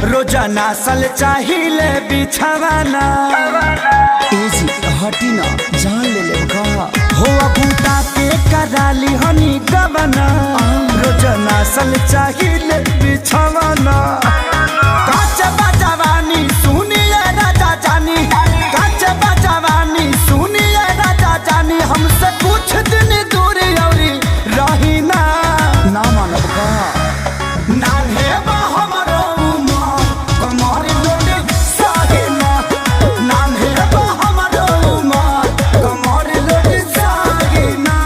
रोजाना सल चाहिए बिछावाना एजी हटी ना जान ले का हो बूटा के कराली हनी गबना रोजाना सल चाहिए बिछावाना काच बजवानी सुनिए राजा जानी काच बजवानी सुनिए राजा जानी हमसे कुछ दिन दूर औरी रही ना मानव का नान्हे हमरो उमर कमर लोटे साहिना नान्हे हमरो उमर कमर लोटे साहिना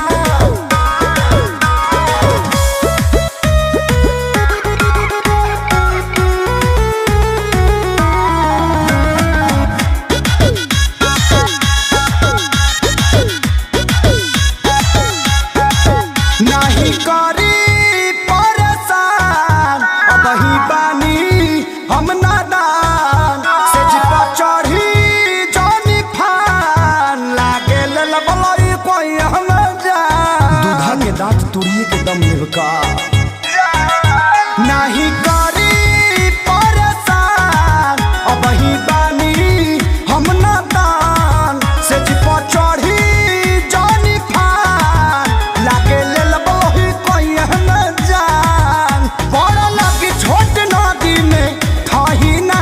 नाही करी परेशान अब ही बानी हम नादान से जिपा चढ़ी जानी फान लागे लबलई कोई हम जान दूधा के दांत तोड़िए के दम लेव का नाही करी परेशान अब ही बानी हम नादान से जिपा चढ़ी जानी फान लागे लबलई कोई हम जान बड़ा लगी छोट नदी में थाही ना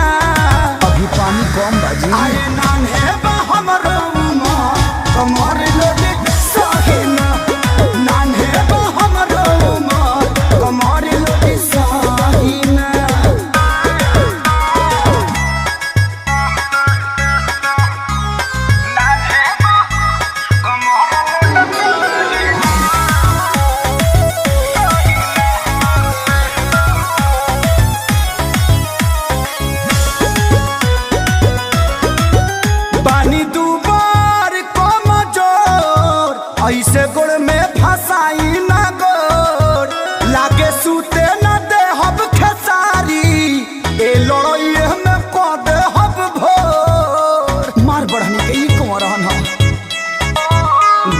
अभी पानी कम बाजी अरे नान्हे हमरो उमर कमर लोटे साहिना नान्हे हमरो उमर कमर लोटे साहिना पानी दुबार कम जोर ऐसे गोड़ में फसाई ना गोर लागे सूते न दे हब खेसारी ए लड़ाई में को दे हब भोर मार बढ़ने के ये कौन रहन हम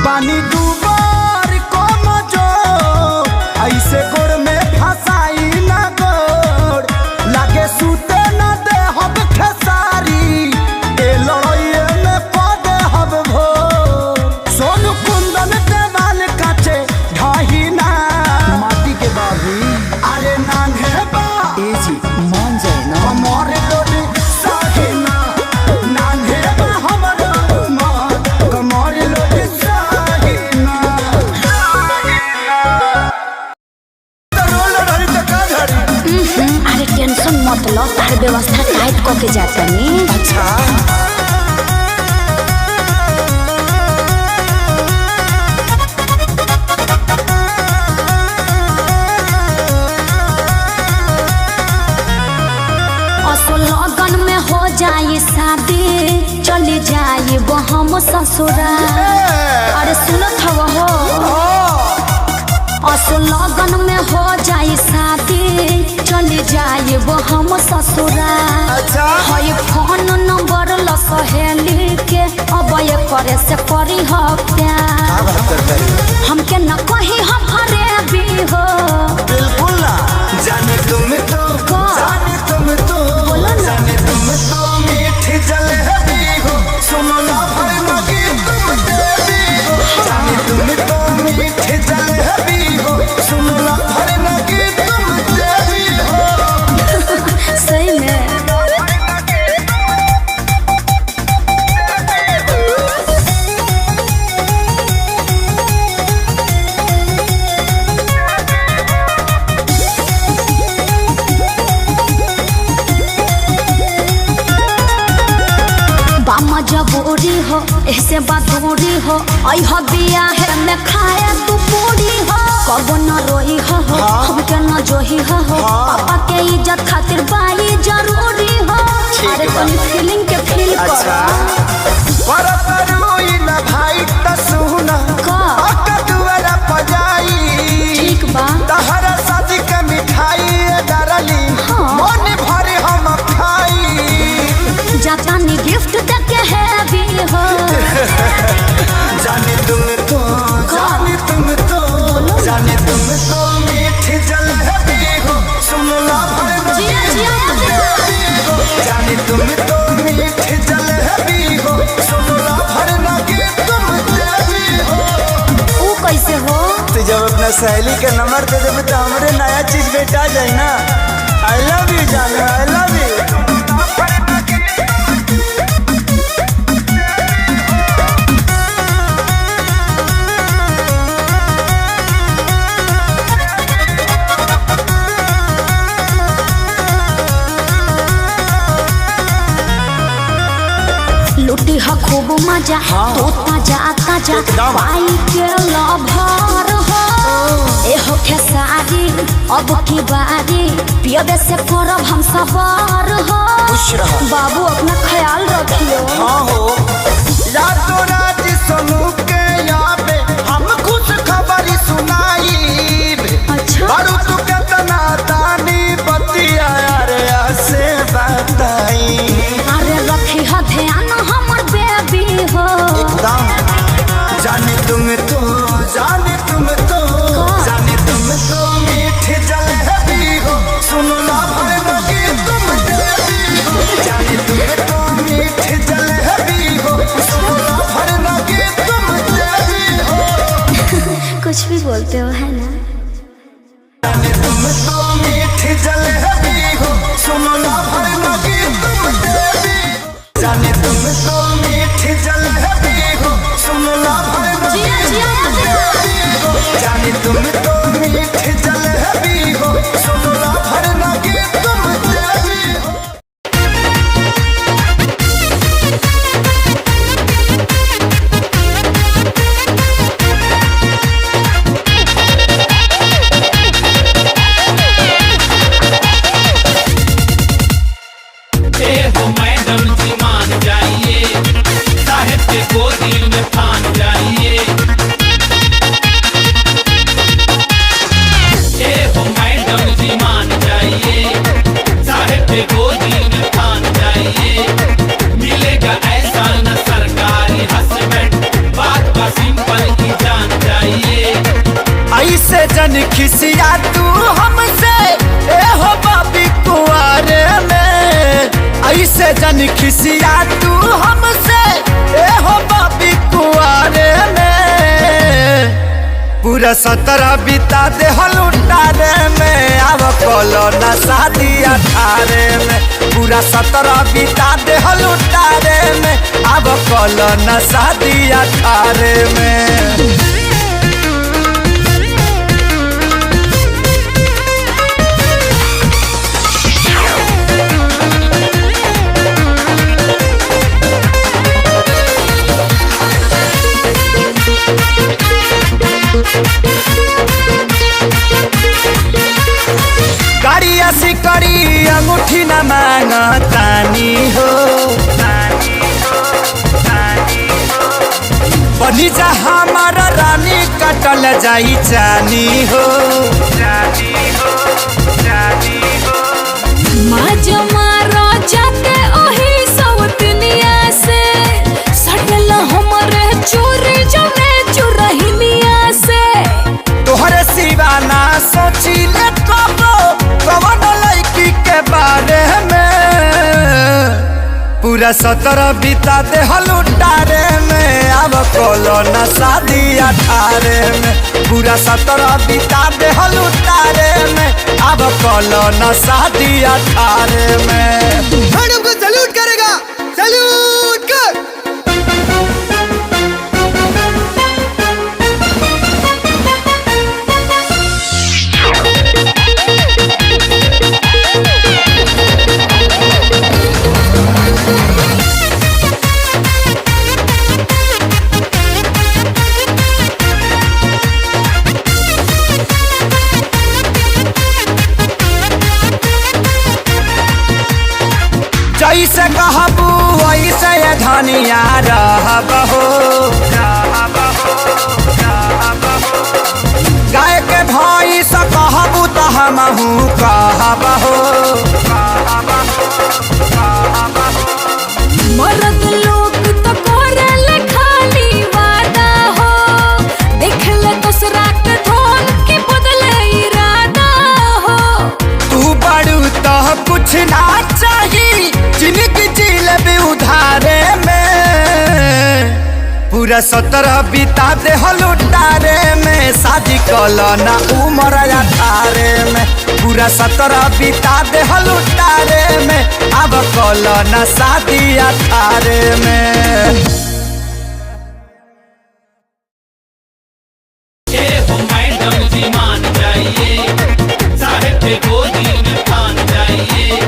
पानी दुबार कम जोर ऐसे गोड़ में फसाई ना गोर लागे सूते न दे हब खेसारी ए लड़ाई में को दे हब भोर सोनू कुंदन देवाल काचे ढाही ना माटी के बाबी अरे नान्हे बा एजी मान जाए ना कमर लोटे साहिना नान्हे बा हमरो उमर कमर लोटे साहिना रोल रही त का धरी अरे टेंशन मत लो, हर व्यवस्था टाइट करके जाता नी। अच्छा असो लगन में हो जाए शादी चले जाए वो हम ससुरा। अरे सुनत हव हो असो लगन में हो जाए शादी चले जाए वो हम ससुरा। अच्छा हई फोन नंबर ल सहेली के अब ये करे से करी हो प्यार हमके न कही हम हरे भी हो बिल्कुल ना जाने तुम तो जाने तुम तो बोलो ना। जाने तुम तो मीठी जलेबी हो सुनो ना भाई मगी तुम देवी हो जाने तुम तो मीठी जलेबी हो सुनो ना भाई मगी तुम देवी हो सही में जबूरी हो ऐसे बदूरी हो अह बिया है मैं खाए तू पूरी हो कबो न रोई हो हमके न जोही हो पापा के इज्जत खातिर बाई जरूरी हो अरे तनी फीलिंग के फील कर परतरुई न भाई त सुना का दुआरा पजाई ठीक बा तहरा शादी के मिठाई डरली मन भरे हम खाई जाता नी गिफ्ट देके है भी हो जाने तुम तो तुम तो मीठ जलेबी हो, सुनला भर लगे तुम देवी हो। वो कैसे हो? तू जब अपना सहेली के नंबर दे देबे तो हमरे नया चीज बेटा जाए ना। आई लव यू जान, आई लव यू। लुटी हा खूब मजा, तो ताजा ताजा पाई के लभर हो। ए हो खेसारी अब की बारी, पियबे से करब हम सवार हो। बाबू अपना ख्याल रखियो। हाँ हो रातों रात समूह के याबे हम खुश खबरी सुनाई। अच्छा बारू तू कितना दानी बतिया रे से बताई। अरे रखी हा ध्यान हमर बेबी हो। एकदम जाने तुम तो, जाने तुम तो, जाने तुम तो मीठ जलेबी हो, सुनला भर लगे तुम देवी हो। जाने तुम तो मीठ जलेबी हो, सुनला भर लगे तुम देवी हो। कुछ भी बोलते हो है ना। जाने तुम तो मीठ जलेबी हो, सुनला भर लगे तुम देवी हो। जाने तुम तो मीठ जलेबी हो, सुनला भर लगे तुम देवी हो। जाने तुम तो मीठ जलेबी हो, सुनला भर लगे तुम देवी हो। हो मैडम जी मान जाइए, साहेब के गोदी में फान जाइए। हो मैडम जी मान जाइए, साहेब के गोदी में फान जाइए। मिलेगा ऐसा न सरकारी हस्बैंड, बात का सिंपल की जान जाइए। ऐसे जन खिसिया तू हमसे, ए हो बाबी कुआरे में। ऐसे जन खिसिया तू हमसे, ए हो बाबी कुआरे में। पूरा 17 बिता दे हलुटारे में, अब कलो न शादी 18 में। पूरा 17 बिता दे हलुटारे में, अब कलो न शादी 18 में। गाड़ी ऐसी कड़ी अंगूठी न मांगतानी हो। बनी जा हमारा रानी कटल जाई जानी हो। मारो जाते ओही सौतनिया से, सटल हमरे चोरी जमे चुरहिनिया से। तोहरे सिवा ना सोची ले कबो कवन लड़की के बारे में। पूरा 17 बिता दे हलुटारे में, अब कलो न शादी 18 में। पूरा 17 बिता दे हलुटारे में, अब कलो न शादी 18 में। मैडम को सैल्यूट करेगा, सैल्यूट कर। जैसे कहबू वैसे धनिया रहबहो। गाय के भैंस कहबू तो हमहू कहबहो। मर्द लोग तो करेले खाली वादा हो, देख ले दूसरा के धोन के बदले इरादा हो। तू बड़ू तो कुछ ना चाहिए, जिनकी 17 बिता दे हलुटारे में, शादी कलना उमर 18 में। पूरा 17 बिता दे हलुटारे में, अब कलना शादी 18 में। ये हो मैडम जी मान जाइए, साहेब के गोदी में ठान जाइए,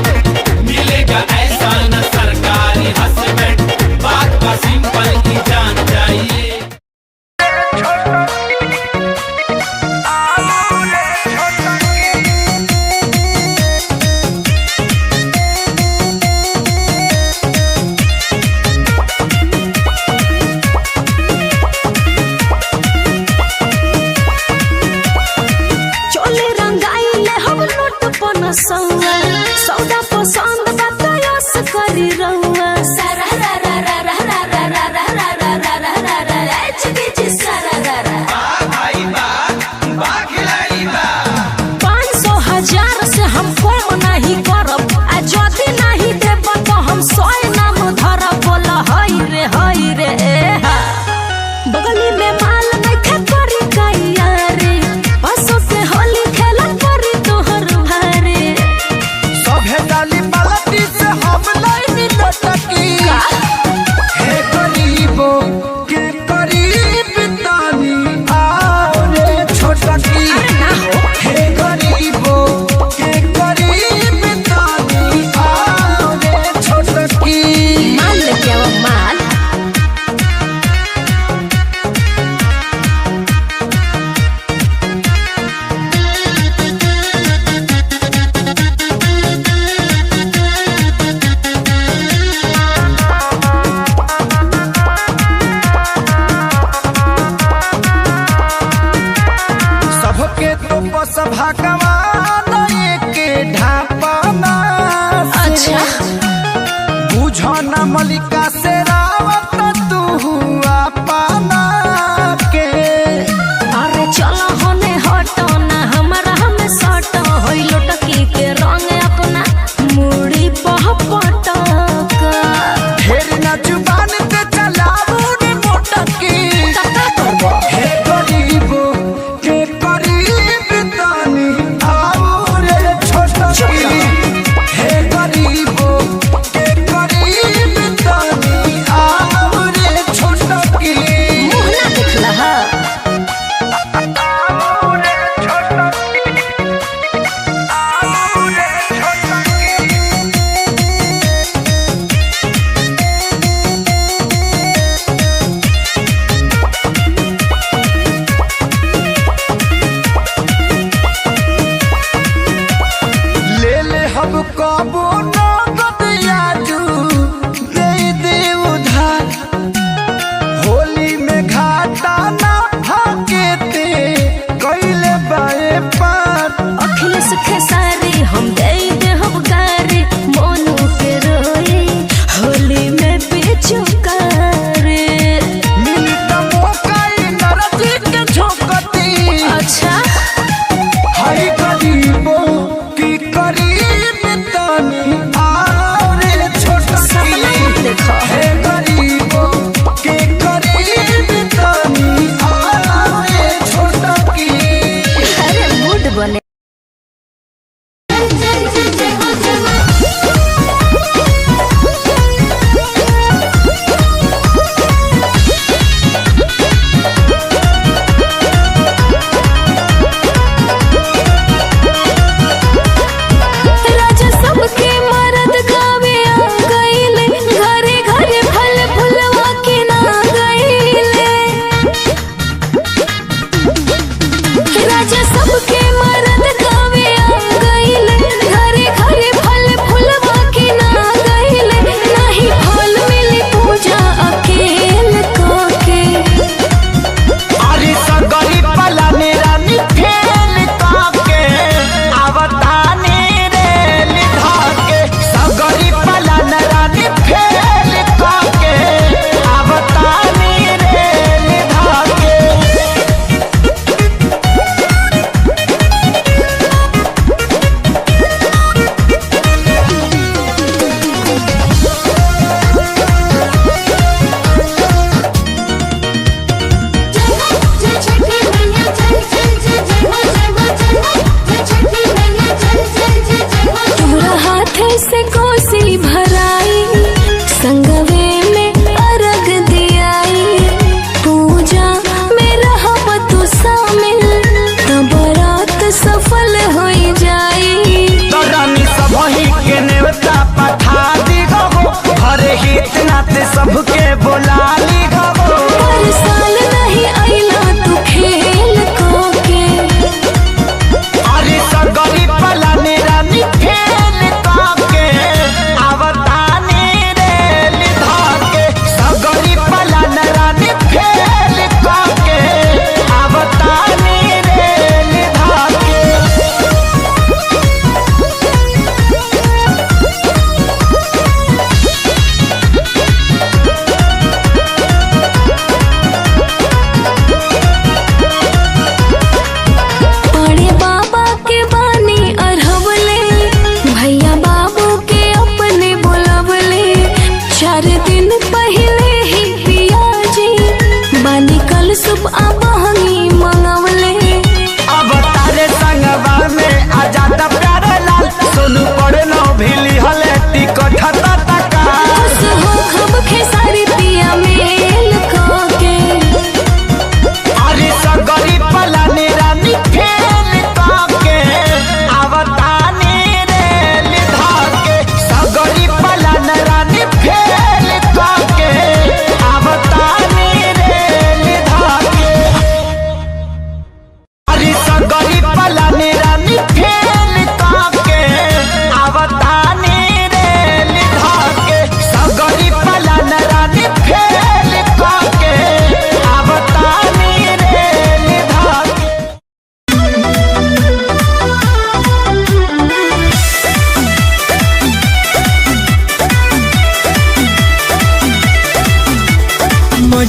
मिलेगा ऐसा न सरकारी हस्बैंड, बात का सिंपल ही जान जाइए। चोले रंगाइले हम नोट पन संगा, सौदा पसंद बतायस करी रहुआ। सारा रा रा रा रा रा रा रा रा रा रा रा रा रा रा रा चिकी सारा रा रा। 500 1000 से हम कम नहीं करब, आ जदी नहीं देब तो हम 100 नाम धरब। बोला हई रे हा। बगली में माल नहीं खे करी कैया रे, बसों से होली खेला करी तोहर भारे। सभे डाली पलटी से हम नहीं लटकी, हे गरीबो के करीब तानी आओ रे छोटकी। हे गरीबो के करीब तानी आओ रे छोटकी। माल लेके आओ माल। सबके तो बस भगवान के ढापना से। अच्छा बुझो न मलिका से रावत तू अपना के। अरे चलो होने हटो ना, हमारा हमें सटो होई लटकी के रंग अपना मुड़ी पह पटक। ढेर न जुबान पे चलाऊ रे मोटकी। तका करबो हे गरीबो के करीब तानी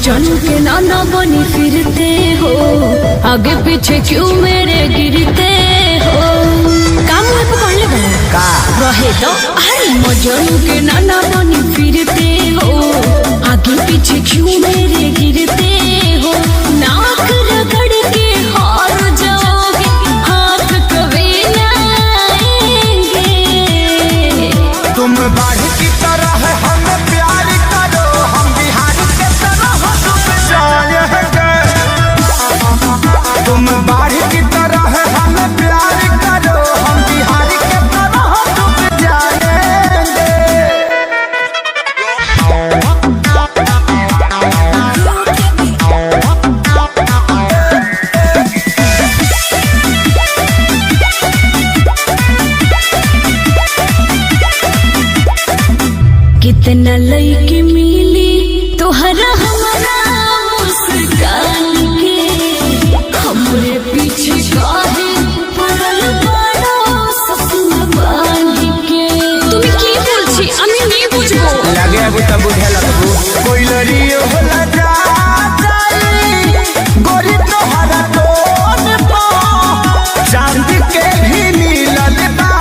मजनू के नाना बनी फिरते हो, आगे पीछे क्यों मेरे गिरते हो। काम में पकड़ ले का रहे तो अरे मजनू के नाना बनी फिरते हो, आगे पीछे क्यों मेरे गिरते हो। नाक रगड़ के हार जाओगे, हाथ कभी ना आएंगे। तुम बाढ़ की तरह हम प्यार करो, हम बिहार के तरह डूब जाएंगे। तुम बाढ़ की तरह हम प्यार करो, हम बिहार के तरह डूब जाएंगे। कितना लईकी मिली तोहरा हमारा मुस्कान के, हमरे पीछे काहे पड़ल बड़ो सपना बांध के। তুমি কি বলছি আমি नहीं বুঝবো। लगे अभी तब बुझे लगबू कोई लड़ियो होला जा जाई, गोरी तोहरा टोन पा चांद के भी मिलल बा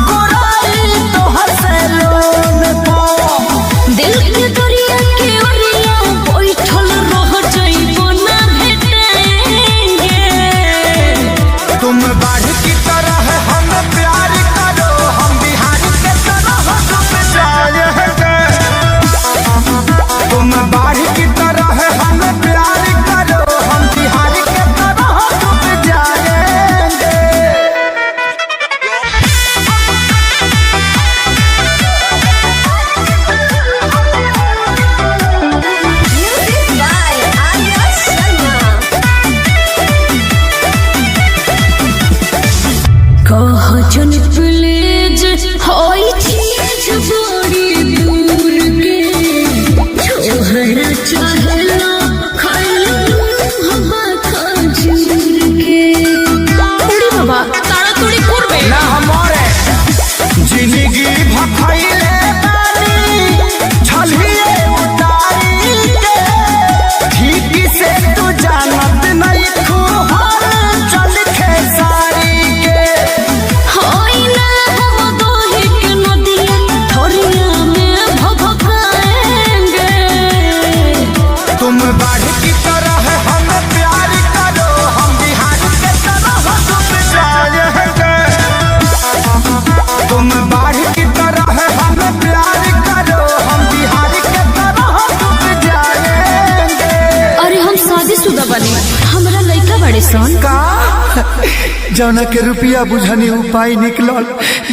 गोराई तोहर से लोन पा। दिल के दरिया के ओरिया बैठल रह जाइबो ना भेटेंगे। तुम बाढ़ की तरह हम प्यार करो, हम बिहार के तरह डूब जाएंगे। तुम बाढ़ की तरह हम प्यार करो, हम बिहार के तरह डूब जाएंगे। कह जन प्लीज होई चीज बड़ी दूर के, छोहरा चाहला खाइल हवा खजूर के। उड़ी बाबा ताड़ाताड़ी करबे ना हमारे जिंदगी भखैले बानी छलिए उतारी के, ठीक से तू जानत नहीं खुहर चल खेसारी के। होई ना हम दोही के नदिया थोरिया में भभकाएंगे। तुम बाढ़ की तरह हम प्यार करो, हम बिहार के तरह डूब जाएंगे। तुम बाढ़ की तरह हम प्यार करो, हम बिहार के तरह डूब जाएंगे। अरे हम शादीशुदा बनी, हमरा लइका बड़े सन। का जौना के रुपया बुझनी उपाय निकलल,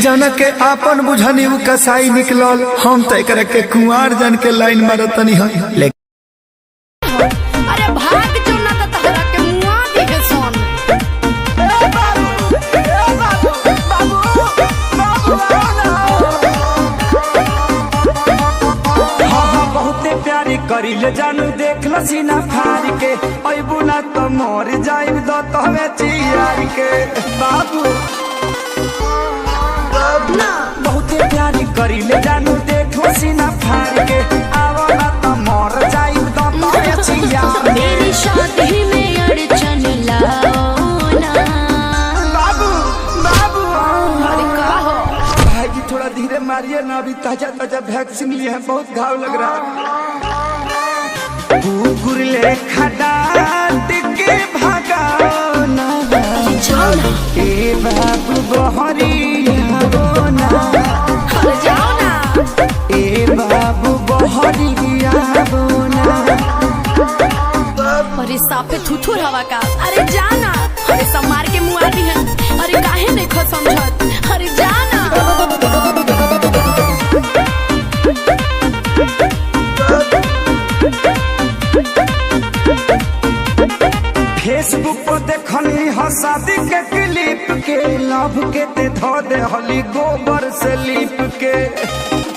जौना के आपन बुझनी उ कसाई निकलल। हम तो एकरा के कुंवार जन के लाइन मारतनी है। अरे भाग जो ना तो तहरा के मुआ दिहे सोन। बहुते प्यारी करी ले जानू देख ल सीना फार के, अबू ना तो मर जाइब दो तहवे चियार के। बाबू ना बहुते प्यारी करी ले जानू देख ल सीना फार के, आवो ना तो मर जाइब दो तहवे चियार के। मेरी शादी में अड़चन लाओ ना। बाबू बाबू अरे का हो भाई जी थोड़ा धीरे मारिए ना, अभी ताजा ताजा वैक्सीन लिए हैं, बहुत घाव लग रहा है। कुकुर ले खडाट के भगाओ ना, जाओ ना ए बाबू बहरिया बोना, अरे जाओ ना। ए बाबू बहरिया बोना। अरे साफे थुथुर हवा का। अरे जाना, अरे सब मार के मुआ दिहे। अरे काहे नहीं खो समझत। अरे जाना। फेसबुक पर देखनी ह शादी के क्लिप के, लव के ते धो दे हली गोबर से लीप के।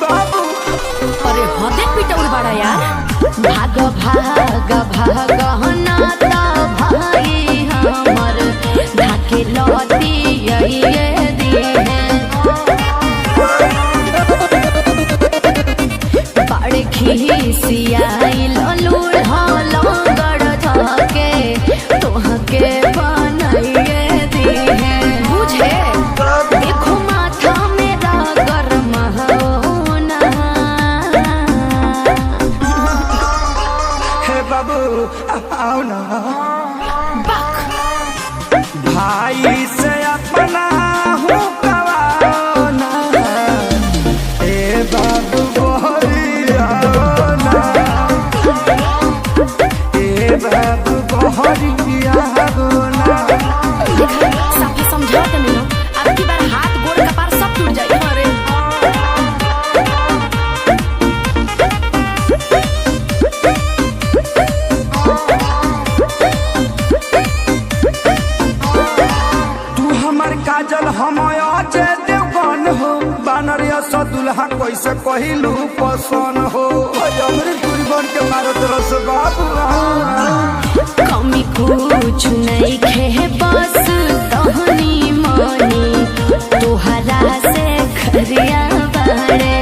बाबू अरे हदे पिटौल बड़ा यार। भाग भाग भाग नाता भाई हमर ढाके लौटी ये दिए बड़े खिसियाई लूढ़ भाई से अपना हूँ कवाना ए बाबू बहरिया ना ए बाबू बहरिया ना साफी समझाओ तो नहीं अब की बार हाथ गोड़ कपार सब टूट जाए। अरे तू हमर काजल हम अजय देवगन हो बानरिया सा दुल्हा कैसे कहलू पसंद हो हमरे दूरी बन के मारत रस बाबू कमी कुछ नहीं खे बस तहनी मनी तोहरा से खरिया बाड़े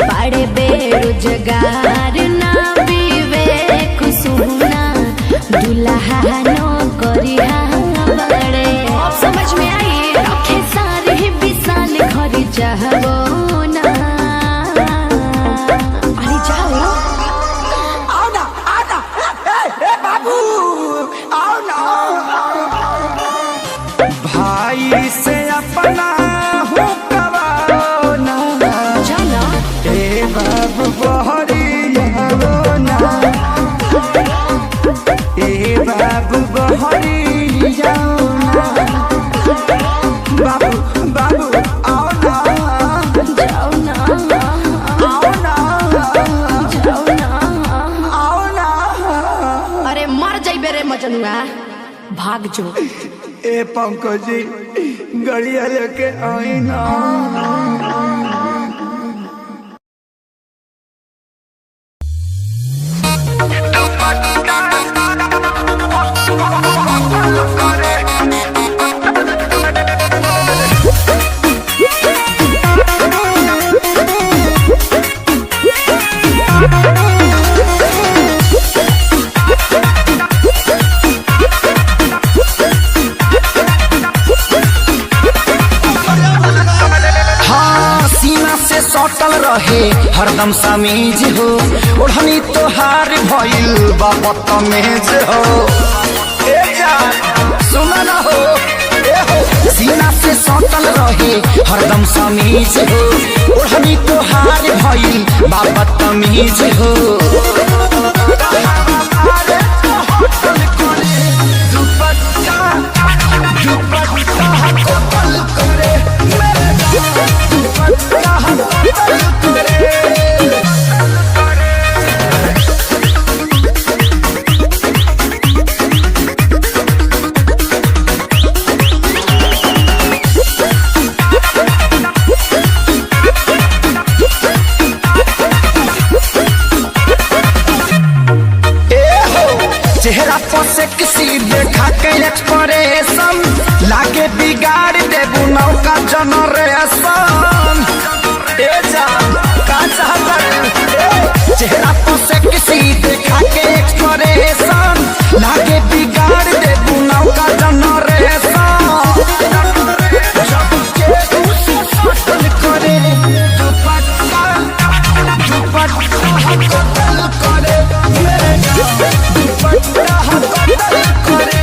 बड़े बेरोजगार ना विवेक सुना दुल्हा नो करिया बड़े। अब समझ में आई रखे सारे विशाल घर चाहबो ना। अरे जाओ आओ ना ए बाबू आओ ना भाई से अपना हूँ कवाना जाना ए बाबू बहरिया ना ए बाबू बहरिया ना बाबू बाबू आओ ना जाओ ना आओ ना जाओ ना। आओ ना अरे मर जाइबे रे मजनुआ भाग जो। ए पंकज जी गड़िया लेके आई ना हाँ सीना से सटल रहे हरदम समीज हो ओढ़नी तोहार भइल बा बदतमीज हो ए जान सुना ना हो ए हो सीना से सटल रहे हरदम समीज हो ओढ़नी तोहार भइल बा बदतमीज हो चेहरा पर से किसी देखा के एक्सप्रेशन लागे बिगाड़ देबू नौका जनरेशन ए जान का चाहता है चेहरा पर से किसी देखा के एक्सप्रेशन लागे बिगाड़ देबू नौका जनरेशन जब के उसे सटल करे दुपट्टा कतल करे मेरे दुपट्टा कतल करे।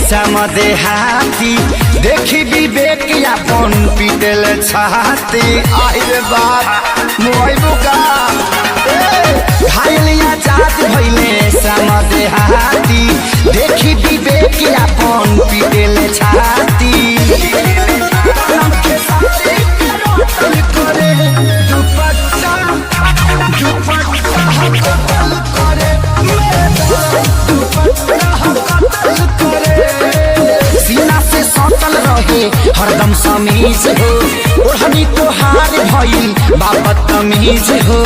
समदे हाथी देखी विवेक अपन पीटल छाती आइल बात मोइबुका घायलिया जात भइले समदे हाथी देखी विवेक अपन पीटल छाती दुपट्टा कतल करे सीना से सटल रहे हरदम समीज हो ओढ़नी तोहार भइल बा बदतमीज हो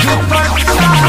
दुपट्टा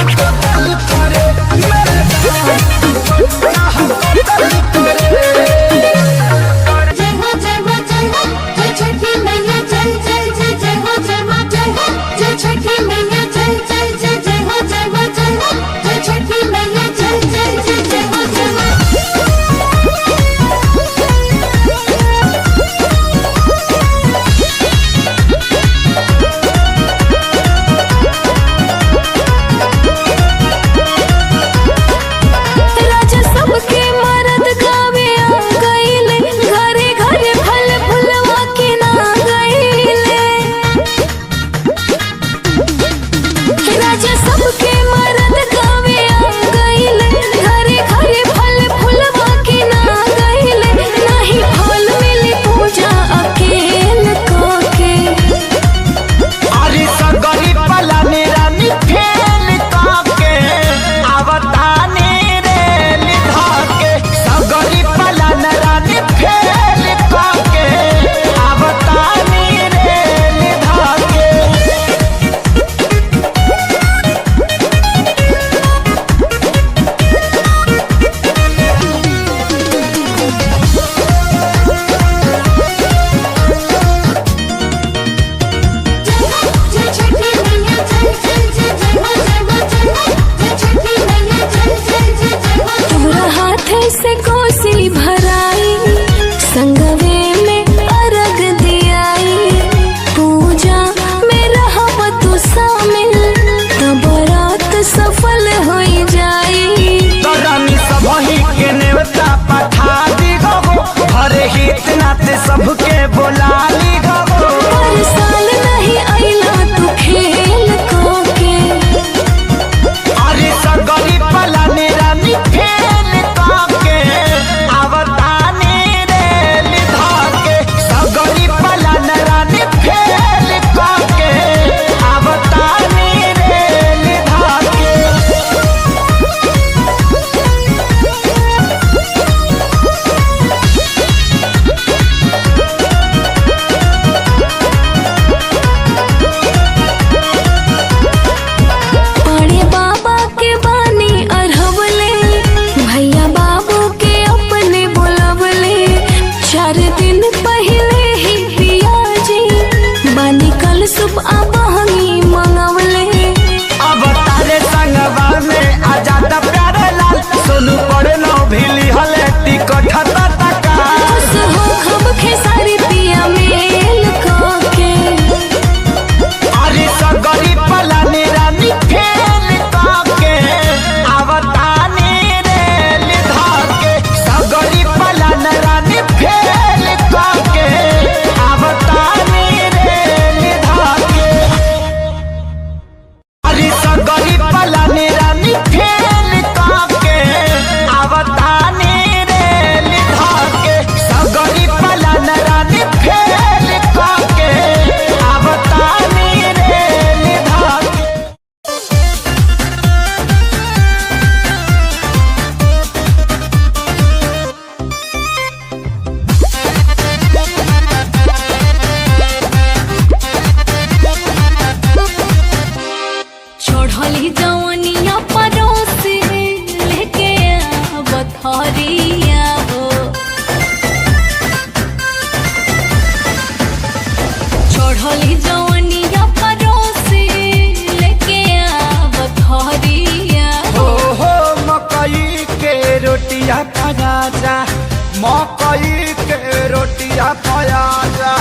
मकई के रोटिया प्याजा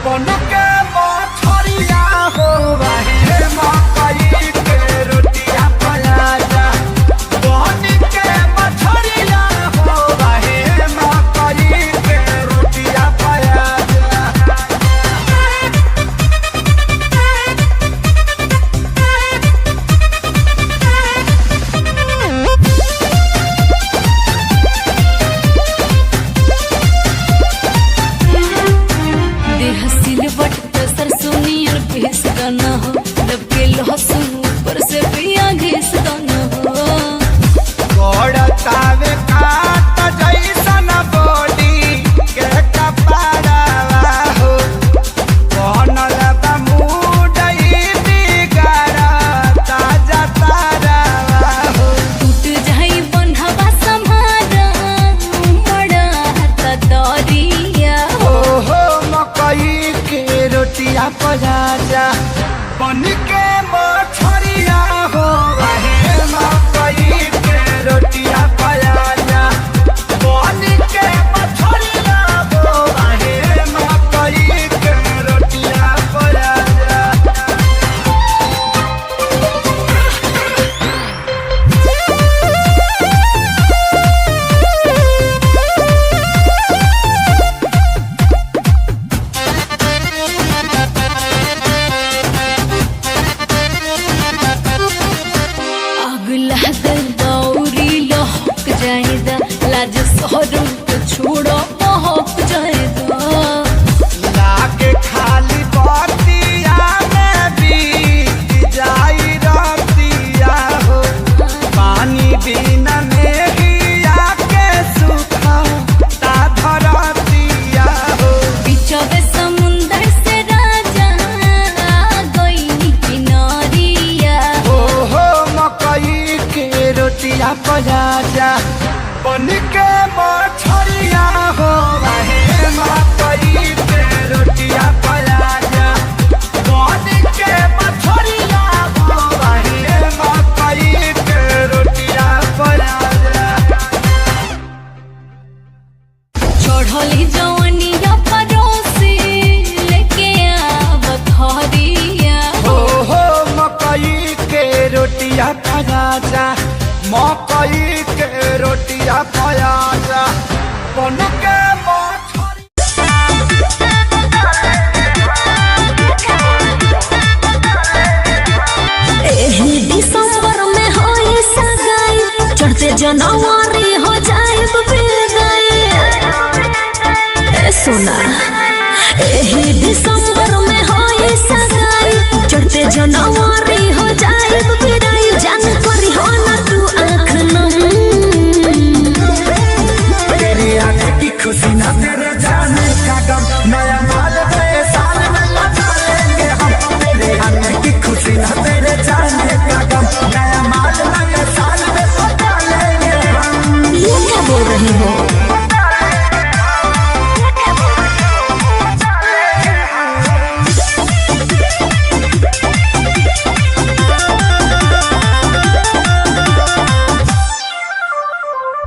बन के मछरिया हो रहे मकई के रोटिया प्याजा बन के मछरिया हो रहे मकई के रोटिया प्याजा। सिलवट पे सरसों नियर घिस दाना हो दबके लहसुन ऊपर से पिया घिस दाना हो गोड़तावे काट जैसन बॉडी के कपड़ावा हो बनल बा मुडई बिगाड़ा ताजा तारावा हो टूट जाई बंधवा समारा बड़ा हाथ दरिया ओहो मकई के रोटिया पजाजा बन के मछरिया हो रहे मकई के रोटिया पजाजा बन के मछरिया हो रहे मकई के रोटिया पजाजा। आग लागल दौरी लहक जाएदा लाज शहरों को छोड़ो महक जाएदा लाके खाली बतिया में बीत जाई रतिया हो पानी बिना मेघिया के सूखा ता धरतिया हो बिचवे समुंदर से राजा गई किनारिया ओहो मकई के रोटिया पजाजा बन के मछरिया हो रहे मकई के रोटिया पजाजा बन के मछरिया हो रहे मकई के रोटिया पजाजा। चढ़ली जवनिया परोसी लेके आवत हरिया ओहो मकई के रोटिया पजाजा मकई के रोटिया पजाजा बन के मछरिया। एही दिसंबर में होई सगाई चढ़ते जनवरी हो जाए बेगाई ए सोना एही दिसंबर में होई सगाई चढ़ते जनवरी हो जाए बेगाई जान करी हो ना तू आँख नम तेरी आंख की खुशी ना तेरे जाने का गम नया माल नए साल में लगा लेंगे हम तेरी आंख की खुशी ना तेरे जाने का गम नया माल नए साल में लगा लेंगे हम। ये क्या बोल रही हो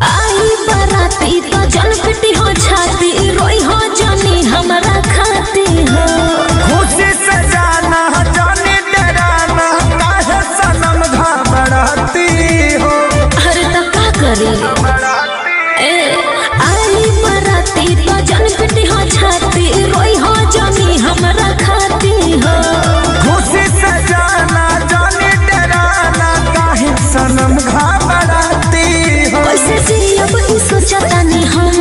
आई बराती तो जल पिटी हो छाती रोई हो जानी हमारा खाती हो खुशी से जाना जाने डराना काहे सनम घबराती हो अरे तो का करी ए आई बराती तो जल पिटी हो छाती रोई हो जानी हमारा खाती हो खुशी से जाना जाने डराना काहे सनम घबराती हो कैसे जी अब ई सोचता नहीं हम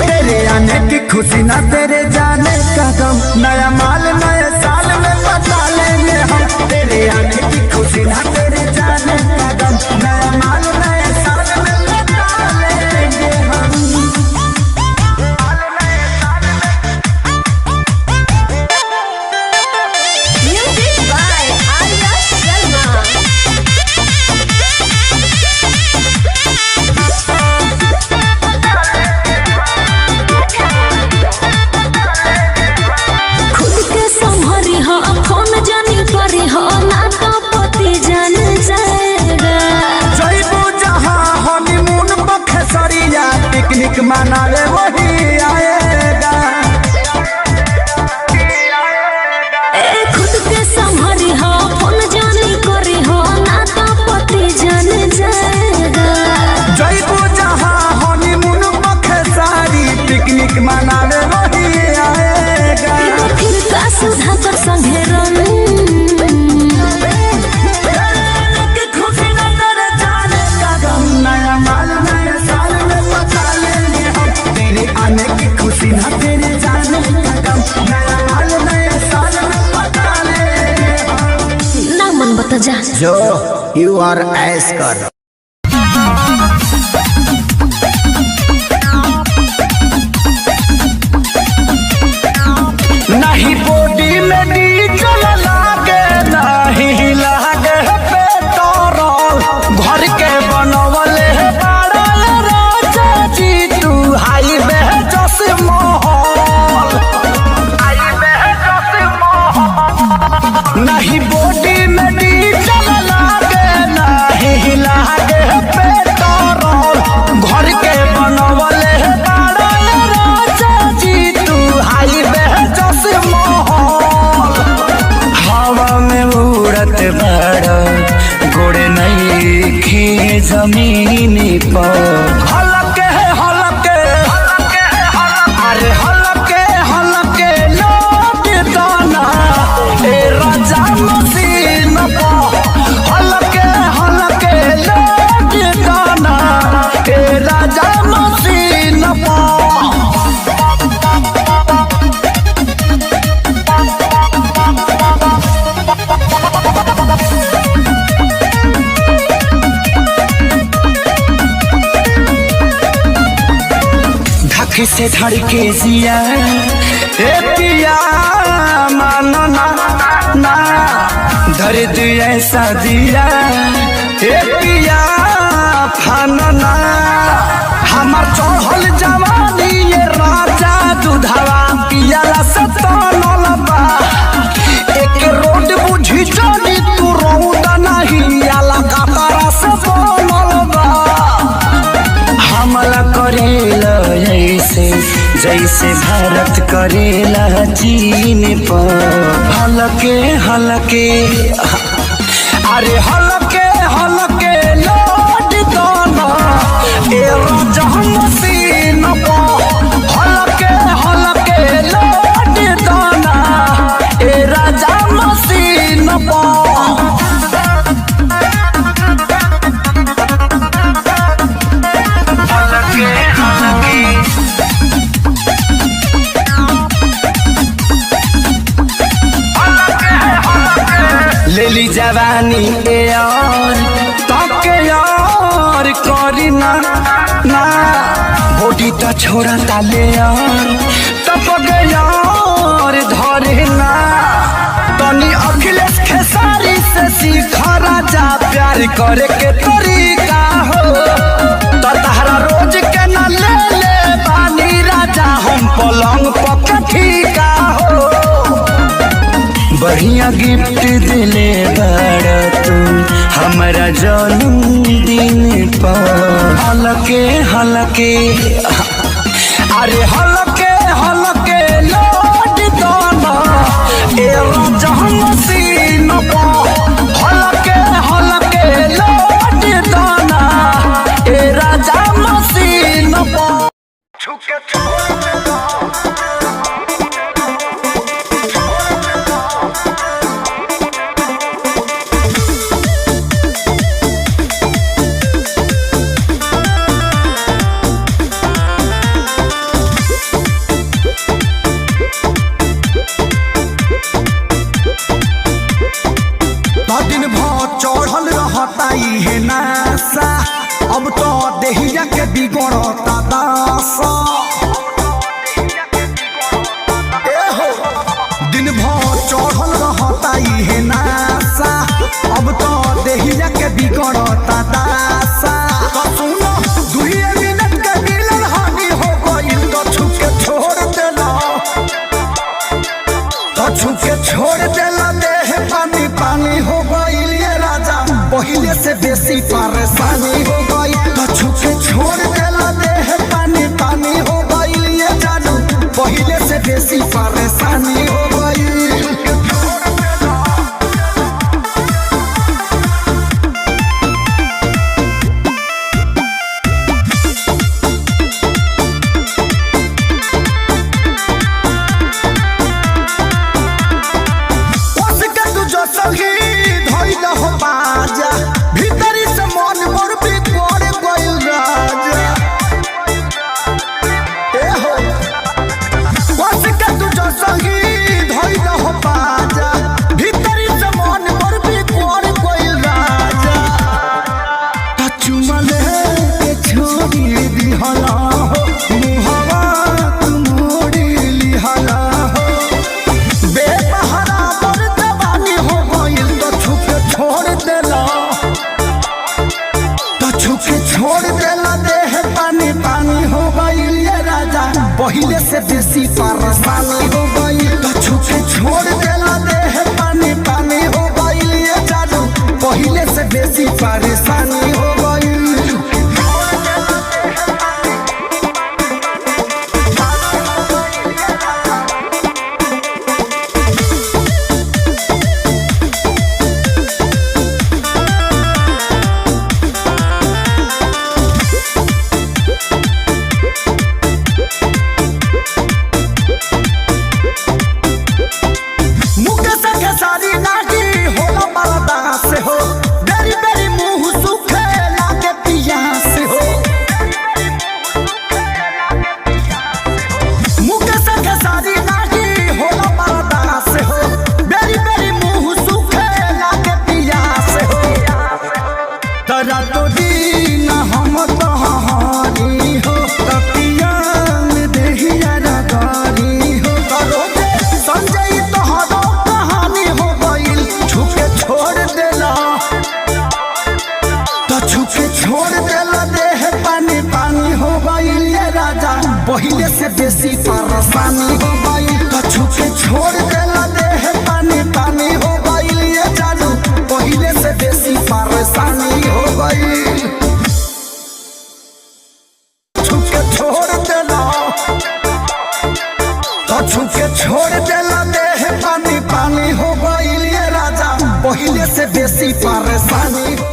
तेरे आने की खुशी ना तेरे जाने का गम नया माल नए साल में बता लेंगे हम तेरे आने की खुशी ना तेरे जाने का गम नया माल नए साल में बता लेंगे हम। म्यूजिक बाय आर्या शर्मा खुद के संभरी हो फोन जानी करी हो ना तो जा जो यू आर ऐस कर नहीं बॉडी में डीजल लागे नहीं लागे पेट्रोल घर के बनवले बड़ा राजा जी तू हाईवे जस महल हाईवे जस महल नहीं बॉडी में डीजल लागे नहीं लागे पेट्रोल घर के बनवले बड़ा राजा जी तू हाईवे हवा में उड़त बड़ा गोड़े नहीं खे जमीन पर हलके हलके अरे हलके हलके लोग दाना ए राजा मसीन पर हलके हलके लोग दाना ए राजा मसीन पर से धड़के जिया ए पिया मानो ना ना दर्द ऐसा दिया ए पिया फानना हमार चढ़ल जवानी ये राजा दुधावा पियाला से तनल बा एक रोड बुझी चली तू रौदा नहीं आला कातारा से बनल बा हमला करेला ऐसे जैसे भारत करेला चीन पर हलके हलके अरे हलके हलके लोड दाना ए राजा मसीन पर हलके हलके लोड दाना ए राजा मसीन पर लेली जवानी ए यार ताके यार करी ना ना बॉडी तो छोड़ा ताले यार तपक यार धरे ना तनी अखिलेश खेसारी से सीखा राजा प्यार करे के तरीका हो तो तहरा रोज के ना ले ले बानी राजा हम पलंग पक ठीका हो बढ़िया गिफ्ट दिले बड़ा तू हमारा जन्मदिन पर हलके हलके अरे हलके हलके लोड दाना ए राजा मसीन पर हलके हलके लोड दाना ए राजा मसीन पर छुके दिन भर चढ़ल रहता है नासा अब तो देहिया के बिगड़ता दासा दिन भर चढ़ल रहता है नासा अब तो देहिया के बिगड़ता दासा तो सुनो 2 मिनट के मिलन हानि हो गइल तो छुके छोड़ देला तो छुके छोड़ देला देह पानी पानी हो गइल ये राजा पहिले से बेसी परेशानी हो गई तो छुके छोड़ देला देह पानी पानी हो गइल ये जानू पहिले से बेसी परेशानी हो गई संगी धइल हो बाजा भीतरी से मन पहले से बेसी परेशानी हो गई तो छुके छोड़ देला देह पानी पानी हो गई ये जानू पहले से बेसी परेशानी हो गई पहले से बेसी परेशानी हो गई तो छुके छोड़ देला देह पानी पानी हो गई ये जानू पहले से बेसी परेशानी हो गई छुके छोड़ देला तो छुके छोड़ देला देह पानी पानी हो गई ये राजा पहले से बेसी परेशानी हो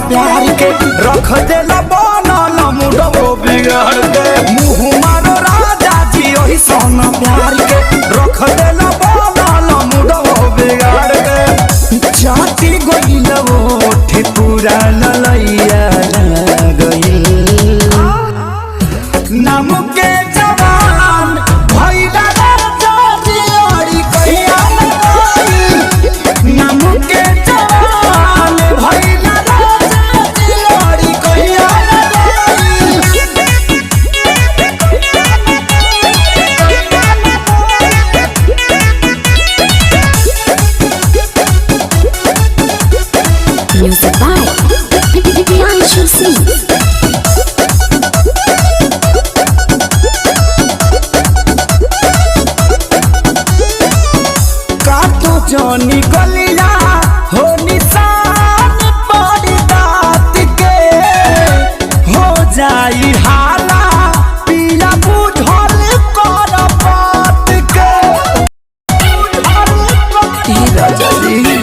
प्यार के रख देला बनल मुडो बिगाड़ के मुँह मारो राजा जी ओही सोना प्यार के रख देला बनल मुडो बिगाड़ के जाति गइल ओठे पूरा ललैया गइल नाम के जवान भइला जाति ओरी कहिया नाम के जवान भइला Music by Pianchu Singh. काटो जोनी गलिया हो निशान पड़ी दात के हो जाई हाला पिया बुझल कर बात के राजा जी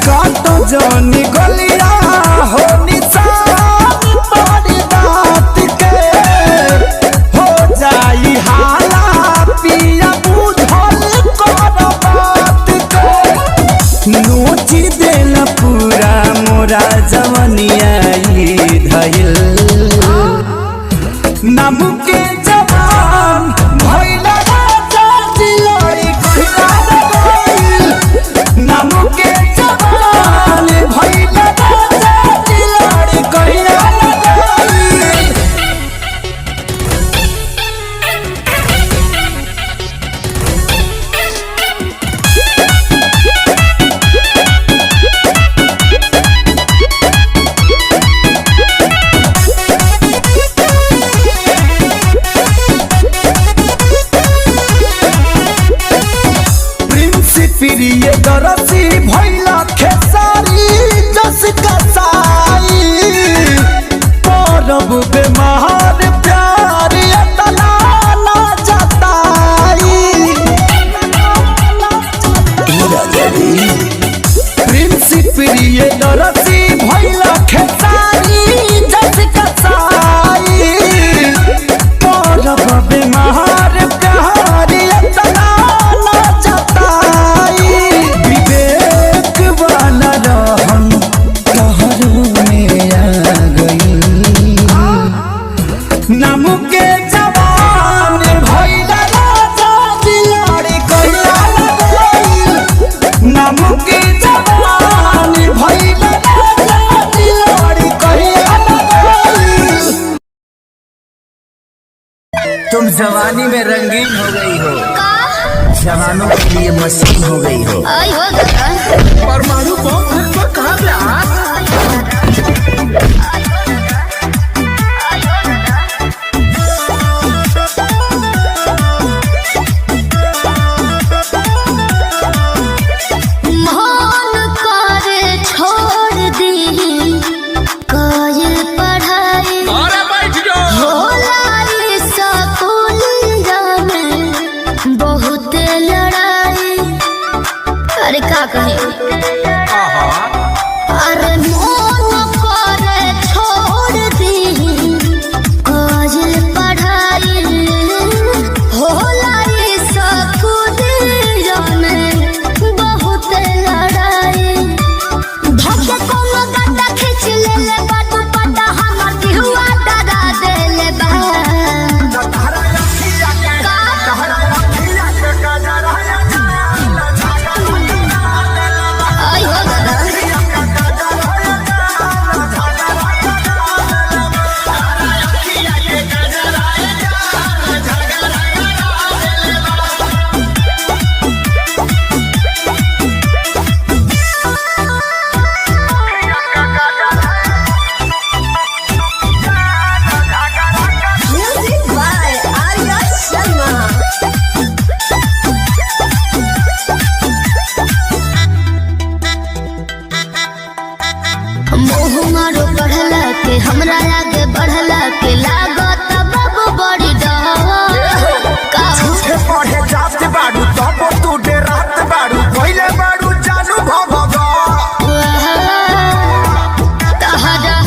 काटो जोनी गलिया हो निशान पड़ी दात के हो जाई हाला पिया बुझल कर बात के नोची देला पूरा मोरा जवनिया धइल नाम के जवान भइला राजा जियोरी कहिला गइल नाम के जवान भइला जवानी में रंगीन हो गई हो, जवानों के लिए मशीन हो गई हो। आई हो दादा परमाणु बम तो कहाँ पे कहे अरे मोन करे छोड़ दी काजल पढ़ाई होला स्कूल में बहुत लड़ाई धक्के कोनो गड्ढा खींच ले बाटू पटा हमर दिहुआ डरा देले बा हमरा आगे बढ़ला के लागत बाबू बड़ी डर झूठे पढ़े जात बाड़ू तब तू डेरात बाड़ू पहले बाड़ू जानू भभगा तहरा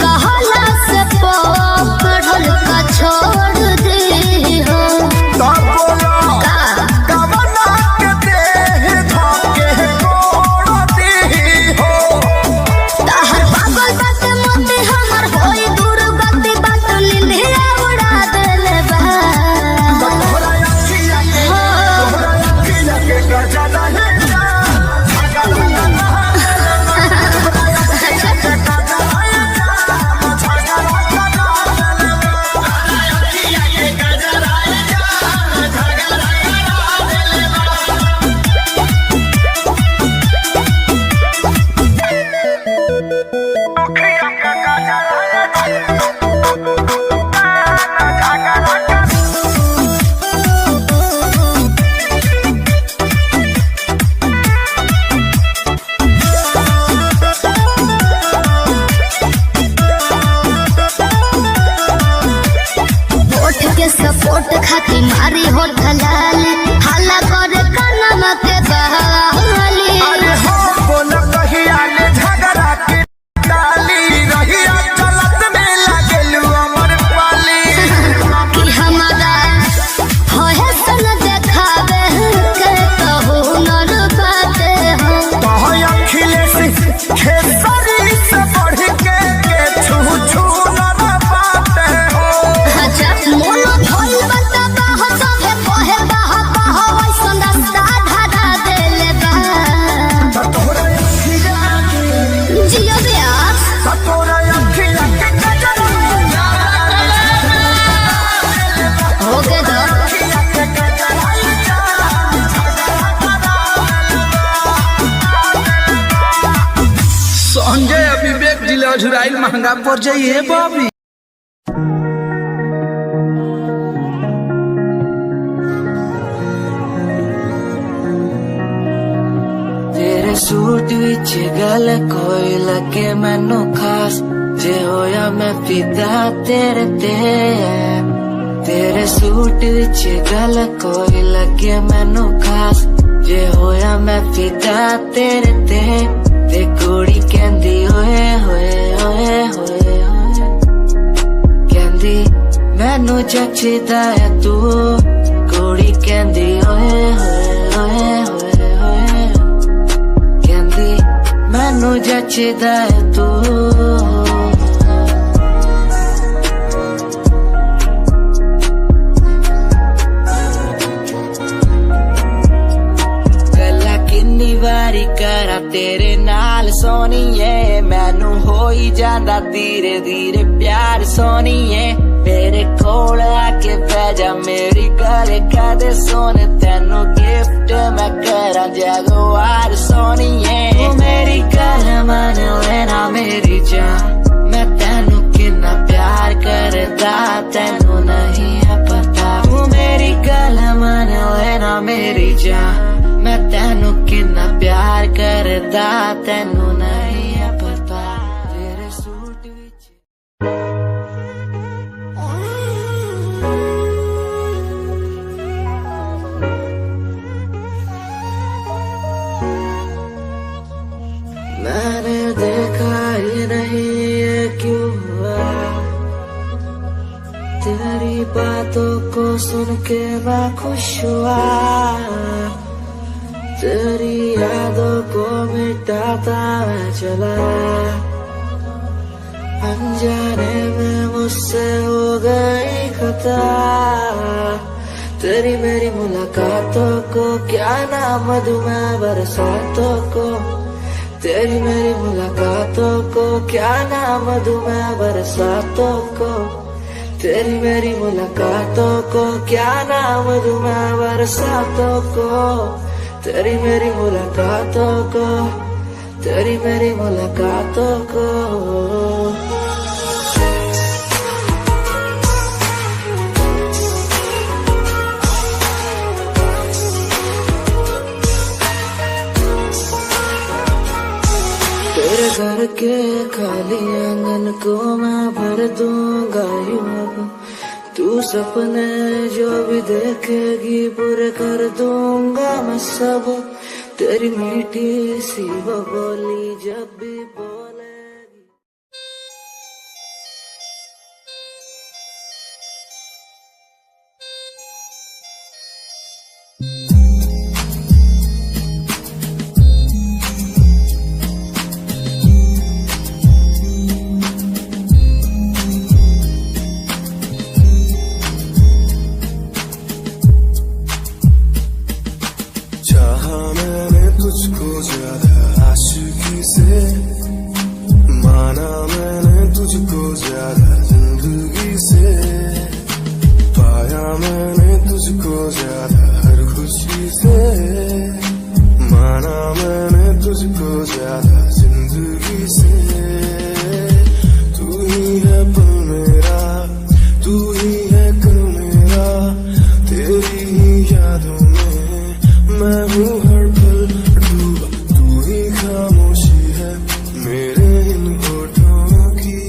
कहला से पढ़ल का छोड़ दे हो तब बोला कवना के देह धके कोड़ दी हो तहर पागल बात मोते हमर होई दूर गति बात निंदिया उड़ा देले बा तोहरा अखिया के गजला है सपोर्ट खाती मारी हो ढलाली हाला करे कनम के बहाली अरे हो बोल कहिया ने झगड़ा के डाली रहिया चलत में लागेलू अमर पाली कि हमारा होए सन देखावे के कहू नर बाते हो कहो अखिलेश खेसरी से बढ़ के छू छू न पाते हो अच्छा मोनो भइल बता हो सभे कहे बाह बाह वैसन रास्ता धरा देले बा तोहरा अखिया जियो ब्यास तोहरा अखिया के गजरा होके दो संजय विवेक जिला झुराइल महंगा पड़ जाइए बाबी। तेरे सूट विच गल कोई लगे मैनू खास जे होया मैं फिदा तेरे ते तेरे सूट विच गल कोई लगे मैनू खास जे होया मैं फिदा तेरे ते कुड़ी कहंदी होए होए होए होए कहंदी मैनू जचदा है तू कुड़ी कहंदी होए होए होए होए कहंदी मैनू जचदा है तू वारी करा तेरे नाल सोनिए मैनू हो ही जांदा धीरे धीरे प्यार सोनिए मेरे कोल आके बह जा मेरी गल कदे सोने तेनू गिफ्ट मैं करा जगवार सोनिए तू मेरी गल मन लेना मेरी जान मैं तेनू कितना प्यार करदा तेनू नहीं है पता तू मेरी गल मन लेना मेरी जान मैं तेनू कितना प्यार करदा तेनू नहीं है पता तेरे सूट विच मैंने देखा ही नहीं ये क्यों हुआ तेरी बातों को सुन के मैं खुश हुआ तेरी यादों को मिटाता मैं चला अनजाने में मुझसे हो गई खता तेरी मेरी मुलाकातों को क्या नाम दूं मैं बरसातों को तेरी मेरी मुलाकातों को क्या नाम दूं मैं बरसातों को तेरी मेरी मुलाकातों को क्या नाम दूं मैं बरसातों को तेरी मेरी मुलाकातों को तेरी मेरी मुलाकातों को तेरे घर के खाली आंगन को मैं भर दूंगा यूं अब तू सपने जो भी देखेगी पूरे कर दूंगा मैं सब तेरी मीठी सी वो बोली जब भी बोलेगी तुझको ज्यादा आशिकी से माना मैंने तुझको ज्यादा जिंदगी से पाया मैंने तुझको ज्यादा हर खुशी से माना मैंने तुझको ज्यादा जिंदगी से तू ही है पल मेरा तू ही है कल मेरा तेरी ही यादों में मैं हूँ हर पल खामोशी है मेरे इन होठों की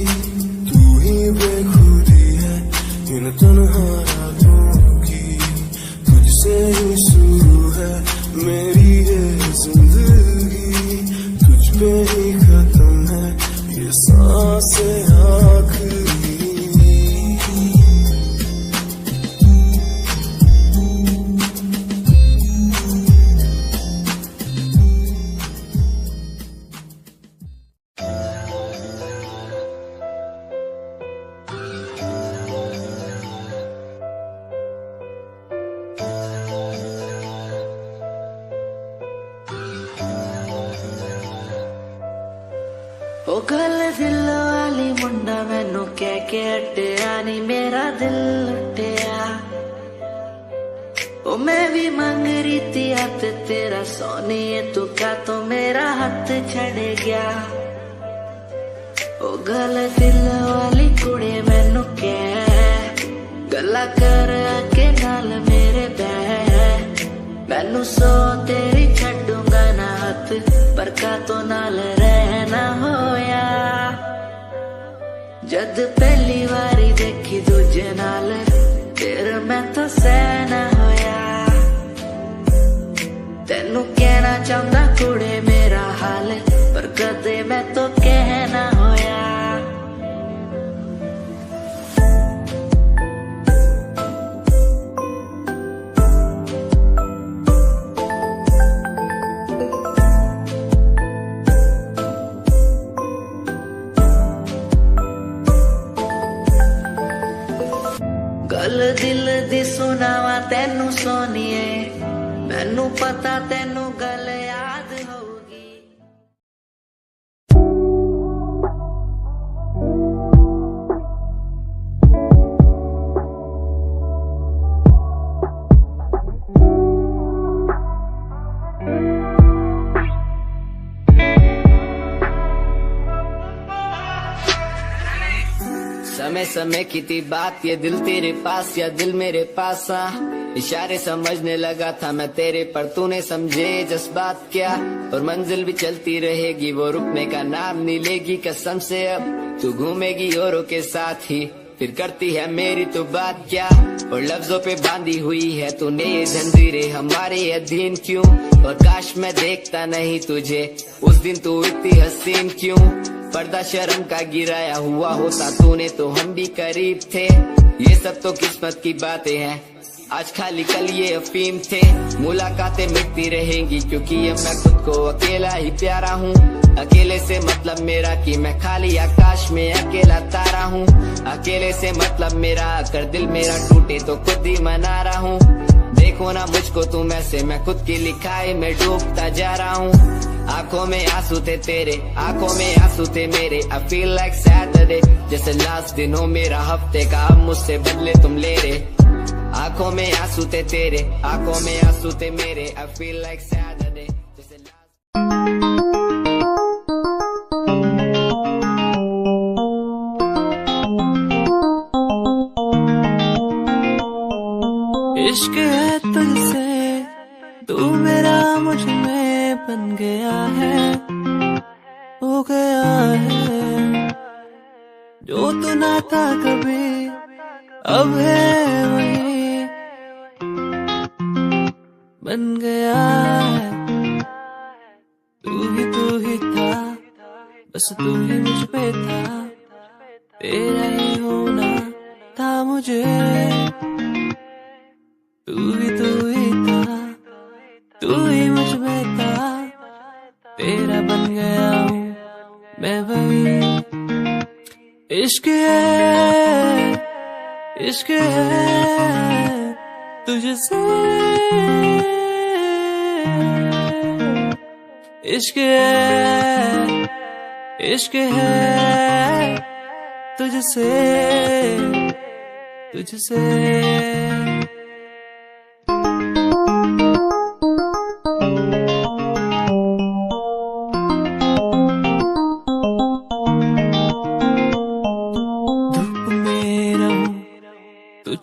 तू ही बेखुदी है इन तन्हा रातों की तुझसे ही शुरू है मेरी ये जिंदगी तुझ पे ही खत्म है ये सांसें आखिरी ओ गल दिल वाली मुंडा मैनू कह के हटिया नी मेरा दिल लुटिया ओ मैं भी मंग रही थी हाथ तेरा सोनिए तू क्या तो मेरा हाथ छड़ गया ओ गल दिल वाली कुड़ी मैनू कह गला कर के नाल मेरे बह मैनू सो तेरी छड्डूंगा ना हाथ पर का तो नाल रहना होया जद पहली बारी देखी दूजे नाल फिर मैं तो सहना होया तेनू कहना चाहता कुड़े मेरा हाल पर कदे मैं तो कहना होया गल दिल दी सुनावा तेनू सोनिए मैनू पता तेनू गल याद होगी समय समय की थी बात, ये दिल तेरे पास या दिल मेरे पास। इशारे समझने लगा था मैं तेरे, पर तूने समझे जज्बात क्या। और मंजिल भी चलती रहेगी, वो रुकने का नाम नहीं लेगी कसम से। अब तू घूमेगी औरों के साथ ही, फिर करती है मेरी तो बात क्या। और लफ्जों पे बांधी हुई है तूने ये जंजीरें, हमारे अधीन क्यों। और काश मैं देखता नहीं तुझे उस दिन, तू इतनी हसीन क्यों। पर्दा शर्म का गिराया हुआ होता तूने तो हम भी करीब थे। ये सब तो किस्मत की बातें हैं, आज खाली कल ये अफीम थे। मुलाकातें मिटती रहेंगी क्योंकि अब मैं खुद को अकेला ही प्यारा हूँ। अकेले से मतलब मेरा कि मैं खाली आकाश में अकेला तारा हूँ। अकेले से मतलब मेरा अगर दिल मेरा टूटे तो खुद ही मना रहा हूँ। देखो ना मुझको तुम ऐसे, मैं खुद की लिखाई में डूबता जा रहा हूँ। आंखों में आंसू थे तेरे, आंखों में आंसू थे मेरे। I feel like Saturday, जैसे लास्ट दिन हो मेरा हफ्ते का, अब मुझसे बदले तुम ले रहे। आंखों में आंसू थे तेरे, आंखों में आंसू थे मेरे। I feel like Saturday, जैसे इश्क है तुझसे, तू मेरा मुझ में बन गया है, हो गया है। जो तू ना था कभी अब है वही बन गया है। तू ही था, बस तू ही मुझ पे था, तेरा ही होना था मुझे। तू ही था, तू ही मुझ में था, तेरा बन गया हूँ मैं वही। इश्क है, इश्क है तुझसे, इश्क है, इश्क है तुझसे, तुझसे।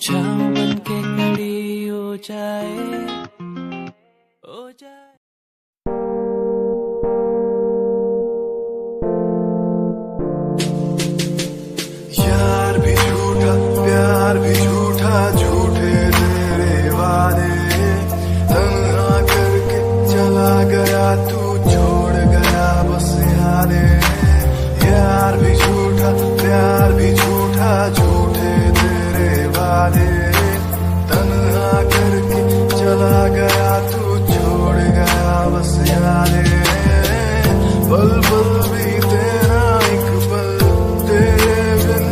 छाँव बन के खड़ी हो जाए, हो जाए। यार भी झूठा, प्यार भी झूठा, झूठे तेरे वादे। तन्हा करके चला गया तू, छोड़ गया बस यादें। यार भी झूठा, प्यार भी झूठा, झूठे तेरे वादे। तन्हा करके चला गया तू, छोड़ गया बस यादें। पल पल भी तेरा एक पल तेरे बिन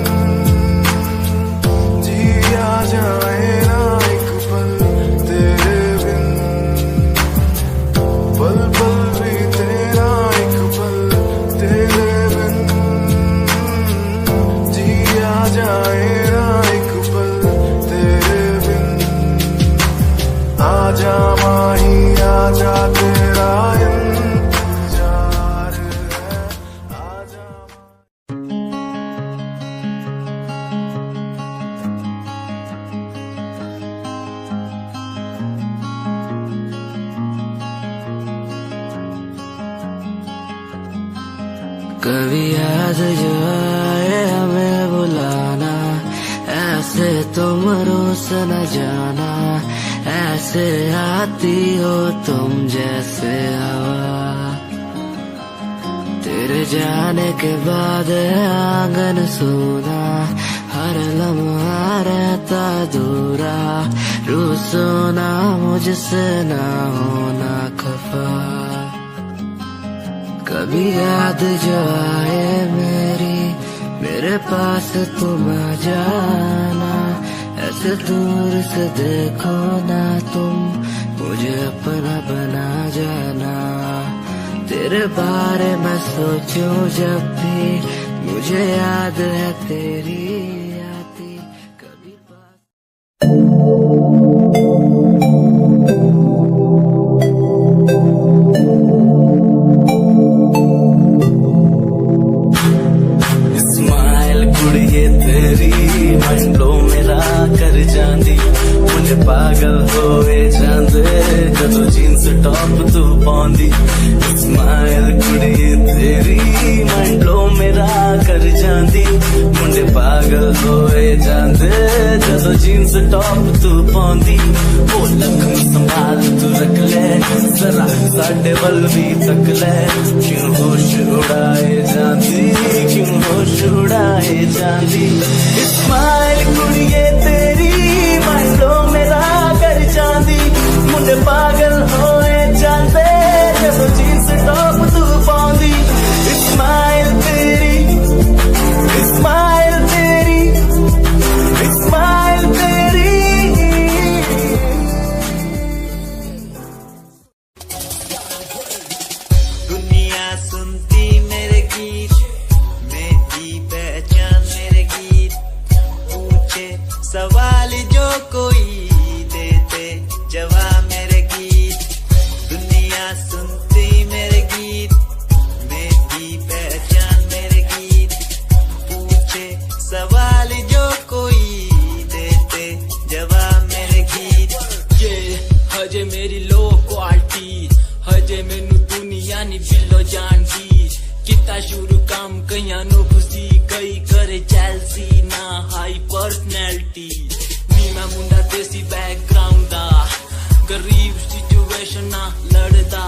जिया जाए ना, एक पल तेरे बिन। पल पल भी तेरा एक पल तेरे बिन जिया जाए ना, एक पल तेरे बिन। आजा माही आजा, तेरा इंतजार है, आजा। कभी याद जो आए हमें बुलाना, ऐसे तुम रोस न जाना। ऐसे आती हो तुम जैसे हवा, तेरे जाने के बाद आंगन सूना। हर लम्हा रहता दूरा, रूसो ना मुझसे ना होना खफा। कभी याद जो आए मेरी, मेरे पास तुम आ जाना। ऐसे दूर से देखो ना तुम, मुझे अपना बना जाना। तेरे बारे में सोचूं जब भी, मुझे याद है तेरी आती कभी स्माइल कुड़िए तेरी टॉप तू पाउंदी स्माइल कुड़ी तेरी माइंड ब्लो मेरा कर जांदी मुंडे पागल होए जांदे जदों जीन्स टॉप तू पाउंदी ओ लखन संभाल तू रख ले जरा साडे वल भी तक ले क्यों होश उड़ाए जांदी क्यों होश उड़ाए जांदी स्माइल कुड़िए तेरी माइंड ब्लो मेरा कर जांदी मुंडे पागल होए जांदे जदों जीन्स टॉप तू पाउंदी स्माइल तेरी स्माइल तेरी स्माइल तेरी दुनिया सुनती मेरे गीत मेरी पहचान मेरे गीत पूछे सवाल जो कोई देते जवाब मेरे गीत दुनिया सुनती मेरे गीत मेरी पहचान मेरे गीत पूछे सवाल जो कोई देते जवाब मेरे गीत ये हजे मेरी लो क्वालिटी हजे मैनू दुनिया नी बिलो जानदी किता शुरू काम कईयां नु खुशी कई करे चैलसी ना हाई पर्सनैलिटी नी मैं मुंडा देसी बैकग्राउंड दा गरीब सिचुएशन ना लड़दा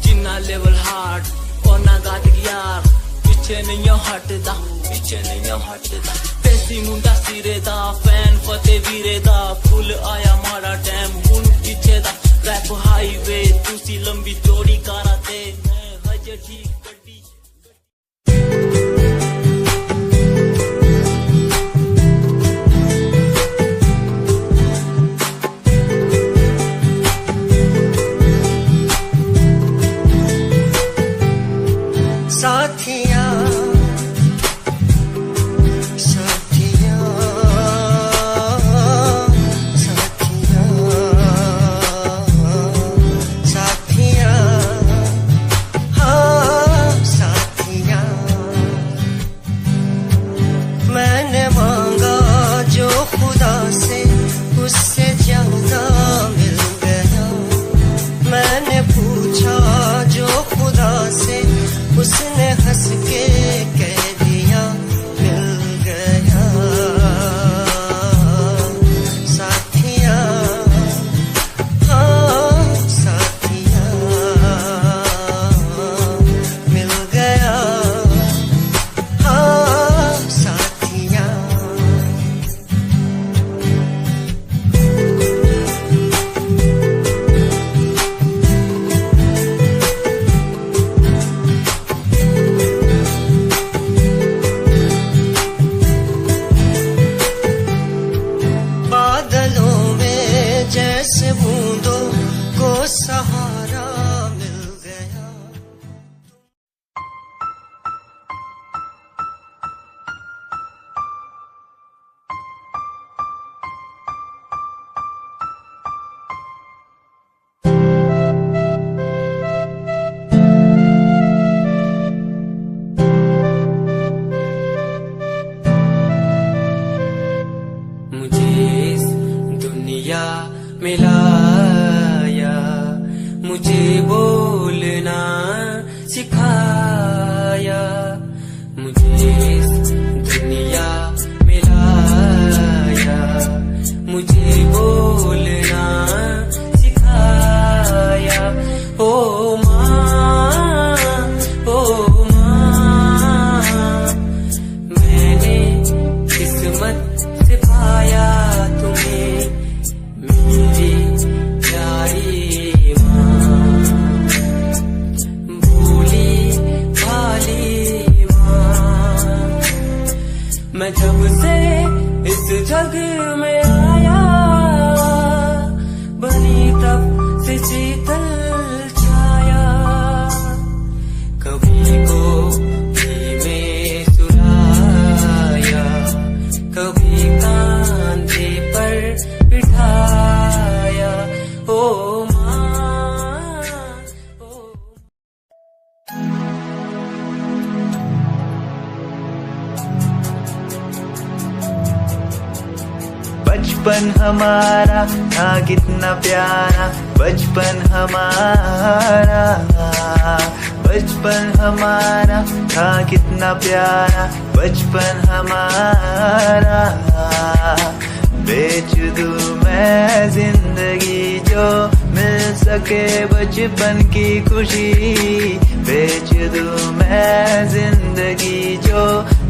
जिन्ना लेवल हार्ड ओना गाद यार पीछे नहीं हटदा देसी मुंडा सिरे दा फैन फते वीरे दा फुल आया माड़ा टाइम हुन पीछे दा रैप हाईवे तुसी लंबी चौड़ी कारा ते मैं हजे ठीक गड्डी साथिया साथिया साथिया साथिया हाँ साथिया मैंने मांगा जो खुदा से उससे ज्यादा मिल गया मैंने पूछा जो खुदा से उसने हंस के कह दिया मिल गया साथिया हाँ साथिया मिल गया हाँ साथिया बादलों में जैसे बूंदों को सहारा मिल गया मुझे इस दुनिया में लाया मुझे बोलना सिखाया मुझे इस दुनिया में लाया मुझे बोलना सिखाया ओ माँ मैंने किस्मत से पाया तुम्हें मेरी प्यारी माँ भोली भाली माँ मैं जब से इस जग में आया बनी तब से शीतल छाया कभी को में सुलाया कभी कांधे पर बिठाया ओ माँ बचपन हमारा था कितना प्यारा बचपन हमारा, बचपन हमारा था कितना प्यारा, बचपन हमारा। बेच दूं मैं जिंदगी जो मिल सके बचपन की खुशी, बेच दूं मैं जिंदगी जो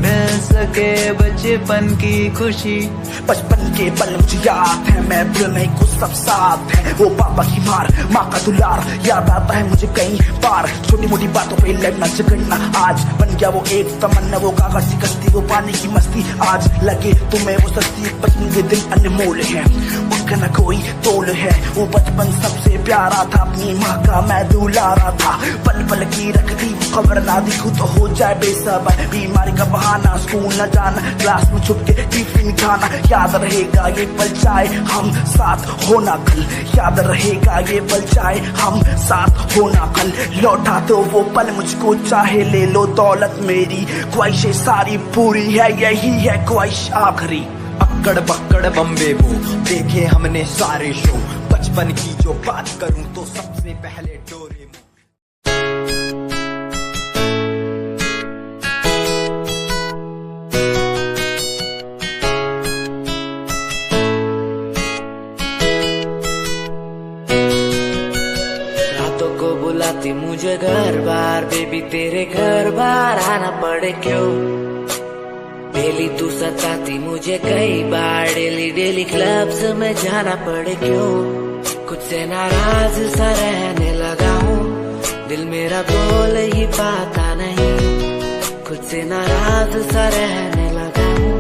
मिल सके बचपन की खुशी। बचपन के पल मुझे याद है, मैं भूल नहीं कुछ सब साथ है। वो पापा की मार, माँ का दुलार याद आता है मुझे कई बार। छोटी मोटी बातों पे लड़ना झगड़ना आज बन गया वो एक तमन्ना, वो कागज की कश्ती, वो पानी की मस्ती। आज लगे तुम्हें वो सस्ती, बचपन के दिन अनमोल है, उनका न कोई तोल है। वो बचपन सबसे प्यारा था, अपनी माँ का मैं दुलारा था। पल पल की रखती खबर ना दिखूं तो हो जाए बेसबर, बीमारी का बहाना, स्कूल न जाना, क्लास में छुप के टिफिन खाना। याद रहेगा ये पल चाहे हम साथ होना कल, याद रहेगा ये पल चाहे हम साथ होना कल। लौटा दो वो पल मुझको, चाहे ले लो दौलत मेरी, ख्वाहिशें सारी पूरी है, यही है ख्वाहिश आखिरी। अक्कड़ बक्कड़ बम्बे वो देखे हमने सारे शो, बचपन की जो बात करूं तो सबसे पहले डोरेमोन। बुलाती मुझे घर बार, बेबी तेरे घर बार आना पड़े क्यों? डेली तू सताती मुझे कई बार, डेली डेली क्लब्स में जाना पड़े क्यों? कुछ से नाराज सा रहने लगा हूँ, दिल मेरा बोल ही पाता नहीं। खुद से नाराज सा रहने लगा हूँ,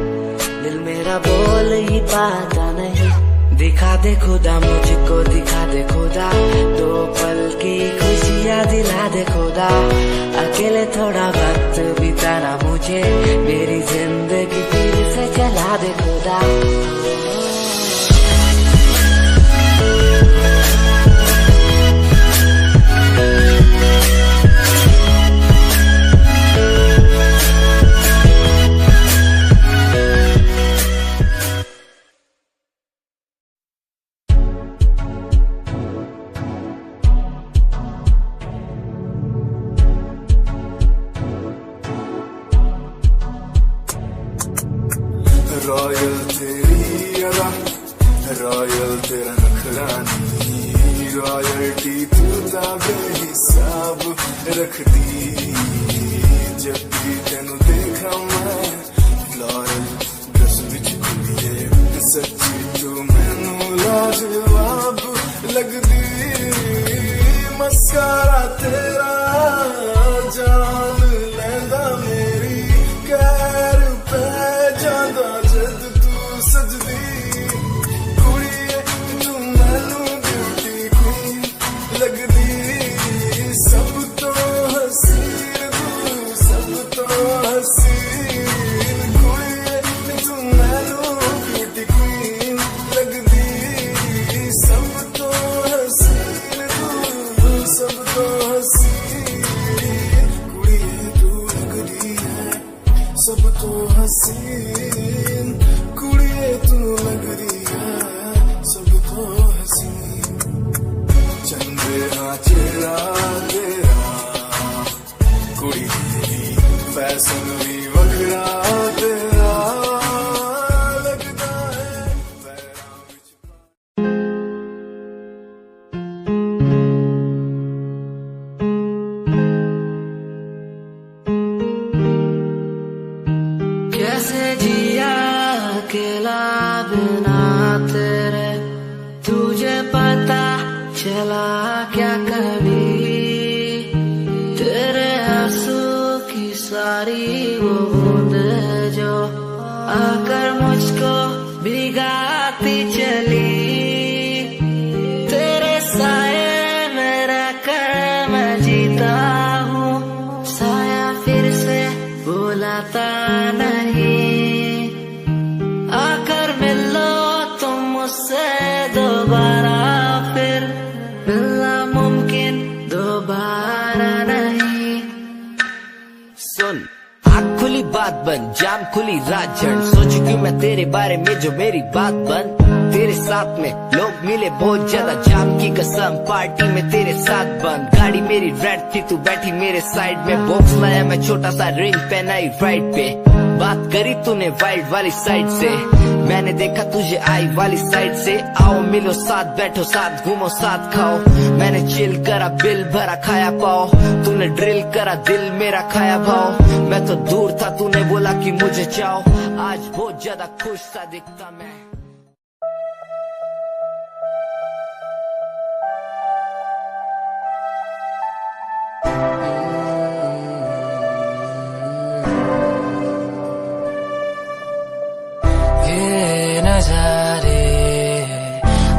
दिल मेरा बोल ही पाता नहीं। दिखा दे खुदा मुझको, दिखा दे खुदा, दो पल की खुशियाँ दिला दे खुदा। अकेले थोड़ा वक्त बिताना मुझे, मेरी जिंदगी फिर से चला दे खुदा। रॉयल तेरी अदा, रॉयल तेरा नखरानी, रॉयल्टी तू बेहिसाब रख दी। जब भी तेनू देखा मैं लॉयल ड्रेस विच कुड़िए, सच्ची तू मैनू लाजवाब लगदी। मस्कारा तेरा जान लैंदा मेरी, कैर पे जादा जद तू सजदी। कुड़िए तू मैनू ब्यूटी क्वीन लगदी, सब तो हसीन तू, सब तो हसीन। कुड़िए तू मैनू ब्यूटी क्वीन लगदी, सब तो हसीन तू, सब तो हसीन। कुड़िए तू लगदी है सब तो हसीन, कुड़िए तू लगदी है सब तो हसीन। चंदेरा चेहरा तेरा, कुड़ी फैशन भी वखरा तेरा लगदा है पैरां विच। कैसे जिया अकेला बिना तेरे, तुझे पता चला क्या कभी? तेरे आंसू की सारी वो बूंद जो आकर मुझको भिगाती चली, तेरे साए में रहकर मैं जीता हूँ, साया फिर से बुलाता नहीं। आकर मिलो तुम मुझसे दोबारा, फिर मिलना मुमकिन दोबारा नहीं। सुन, आँख खुली बात बन, जाम खुली रात झड़, सोचू क्यों मैं तेरे बारे में जो मेरी बात बन। तेरे साथ में, लोग मिले बहुत ज्यादा, जाम की कसम पार्टी में तेरे साथ बंद। गाड़ी मेरी रेड थी, तू बैठी मेरे साइड में, बॉक्स लाया मैं छोटा सा, रिंग पहनाई राइट पे, बात करी तूने वाइल्ड वाली साइड से, मैंने देखा तुझे आई वाली साइड से। आओ मिलो साथ, बैठो साथ, घूमो साथ, खाओ, मैंने चिल करा, बिल भरा, खाया पाओ, तूने ड्रिल करा, दिल मेरा खाया भाव। मैं तो दूर था, तूने बोला कि मुझे चाहो, आज बहुत ज्यादा खुश सा दिखता मैं। ये नजारे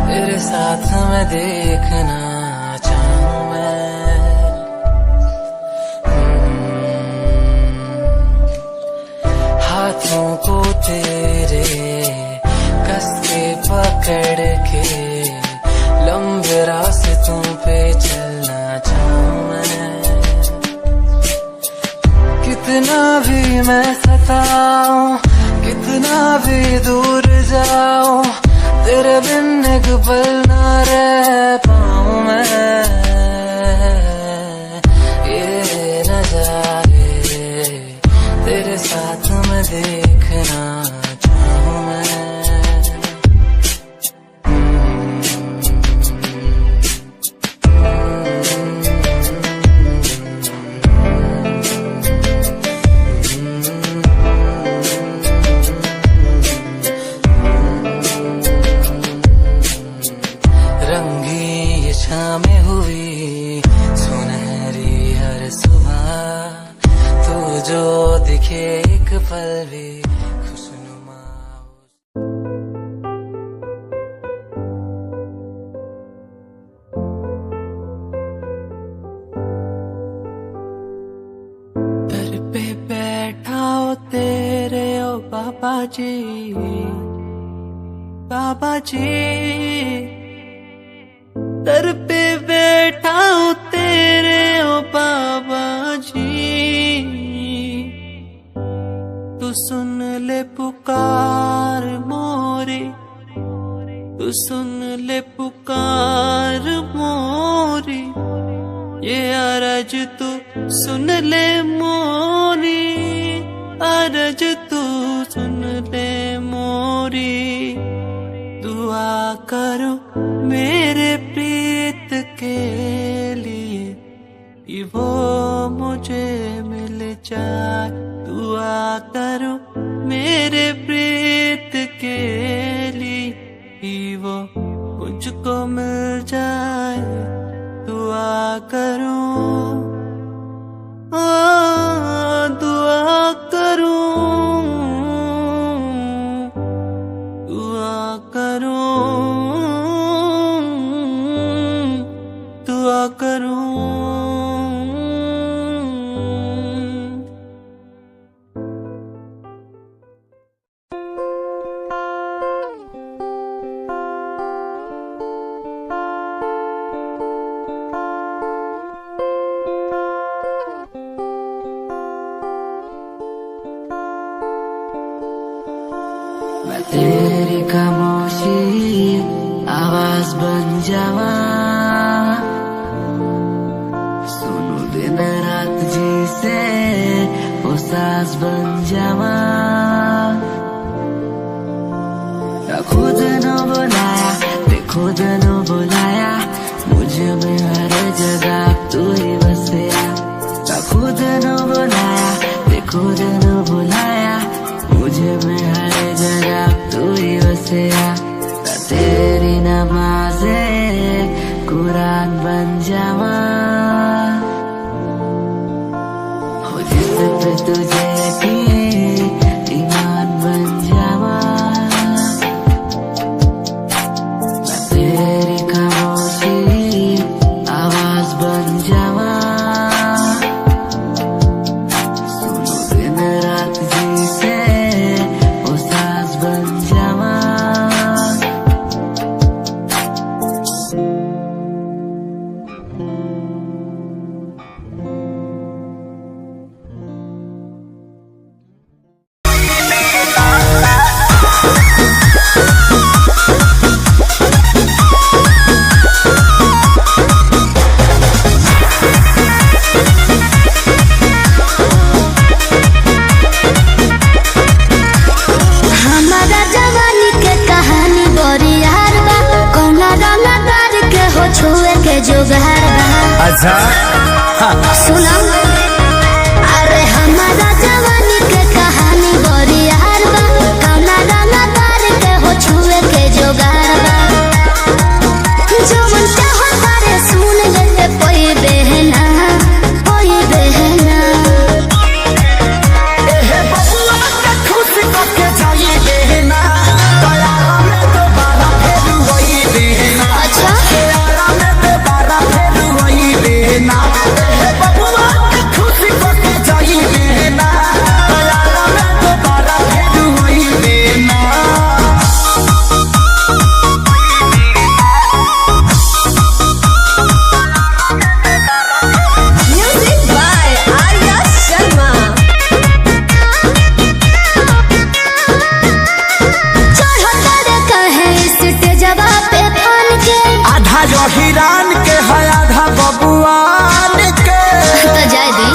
तेरे साथ मैं देखना चाहूं मैं, हाथों को तेरे कस के पकड़ के लंबे रास्तों पे चलना चाहूं मैं। कितना भी मैं सताऊं, कितना भी दूर जाऊं, तेरे बिन एक पल ना रह पाऊं मैं। ये नजारे तेरे साथ मैं देखना चाहूं मैं। में हुई सुनहरी हर सुबह, तू जो दिखे एक पल भी खुशनुमा। दर पे बैठा हो तेरे ओ बाबा जी, बाबा जी, दर पे बैठा हूँ तेरे ओ बाबा जी, तू सुन ले पुकार मोरी, तू सुन ले पुकार मोरी, ये अरज तू सुन ले मोरी, अरज तू सुन ले मोरी। दुआ करो मेरे प्रीत के लिए कि वो मुझे मिल जाए, दुआ करो मेरे प्रीत के लिए कि वो मुझको मिल जाए, दुआ करो, दुआ करो, दुआ करो, दुआ करूं। मैं तेरी खामोशी आवाज बन जावा, सुनो दिन रात जी से वो सास बन जावा। खुद न बुलाया ते खुद न बुलाया, मुझे में हर जगह तू ही बसया। खुद न बुलाया ते खुद न बुलाया, मुझे में हर जगह तू ही बसया। तेरी नमाज़े कुरान बन जावा, हो जिस पे तुझे की ईमान बन जावा। मैं तेरी खामोशी आवाज बन जावा, सुनो दिन रात जी से वो सास बन जावा। अच्छा सुना अरे हमारा जवानी के कहानी बड़ी यार बा कौना रंगा तार के हो छुए के जोगार बा जो मन चाहो तारे सुन ले कोई बहना एहे बबुआ के खुश करके जाइए देना तयारा में दोबारा फिर वही देना अच्छा तयारा में दोबारा फिर वही देना एहे बबुआ के खुश करके जाइए देना तयारा में दोबारा फिर वही देना म्यूजिक बाय आर्या शर्मा। चढ़ता रे कहे स्टेजवा पे फान के आधा जो हिरान के है आधा बबुआन के तो जाय दी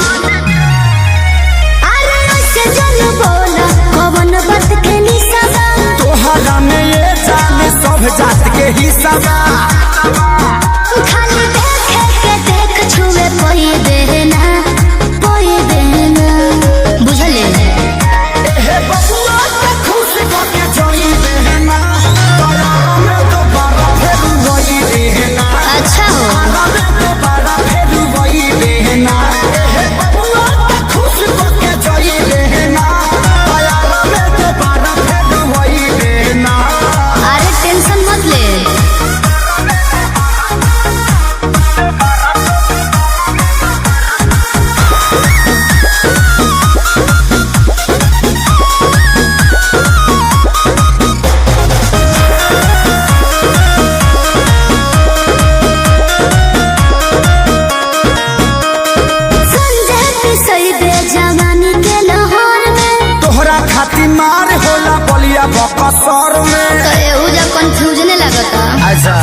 अरे ऐसे जन बोला कवन बात के निसाबा तोहरा में ये जान सब जात के हिस्सा बा खाली देखे के देख छुए कोई देना बुझले एहे बबुआ के खुश करके जाई देना तयारा में दोबारा फिर वही देना अच्छा हो तयारा में दोबारा फिर वही देना एहे बबुआ के खुश करके जाई देना तयारा में दोबारा फिर वही देना अरे टेंशन मत ले संजय पिसई दे जवानी के लाहौर में तोहरा खातिर मार होला बलिया बकसर में तो एहू जा कंफ्यूजन लगता अच्छा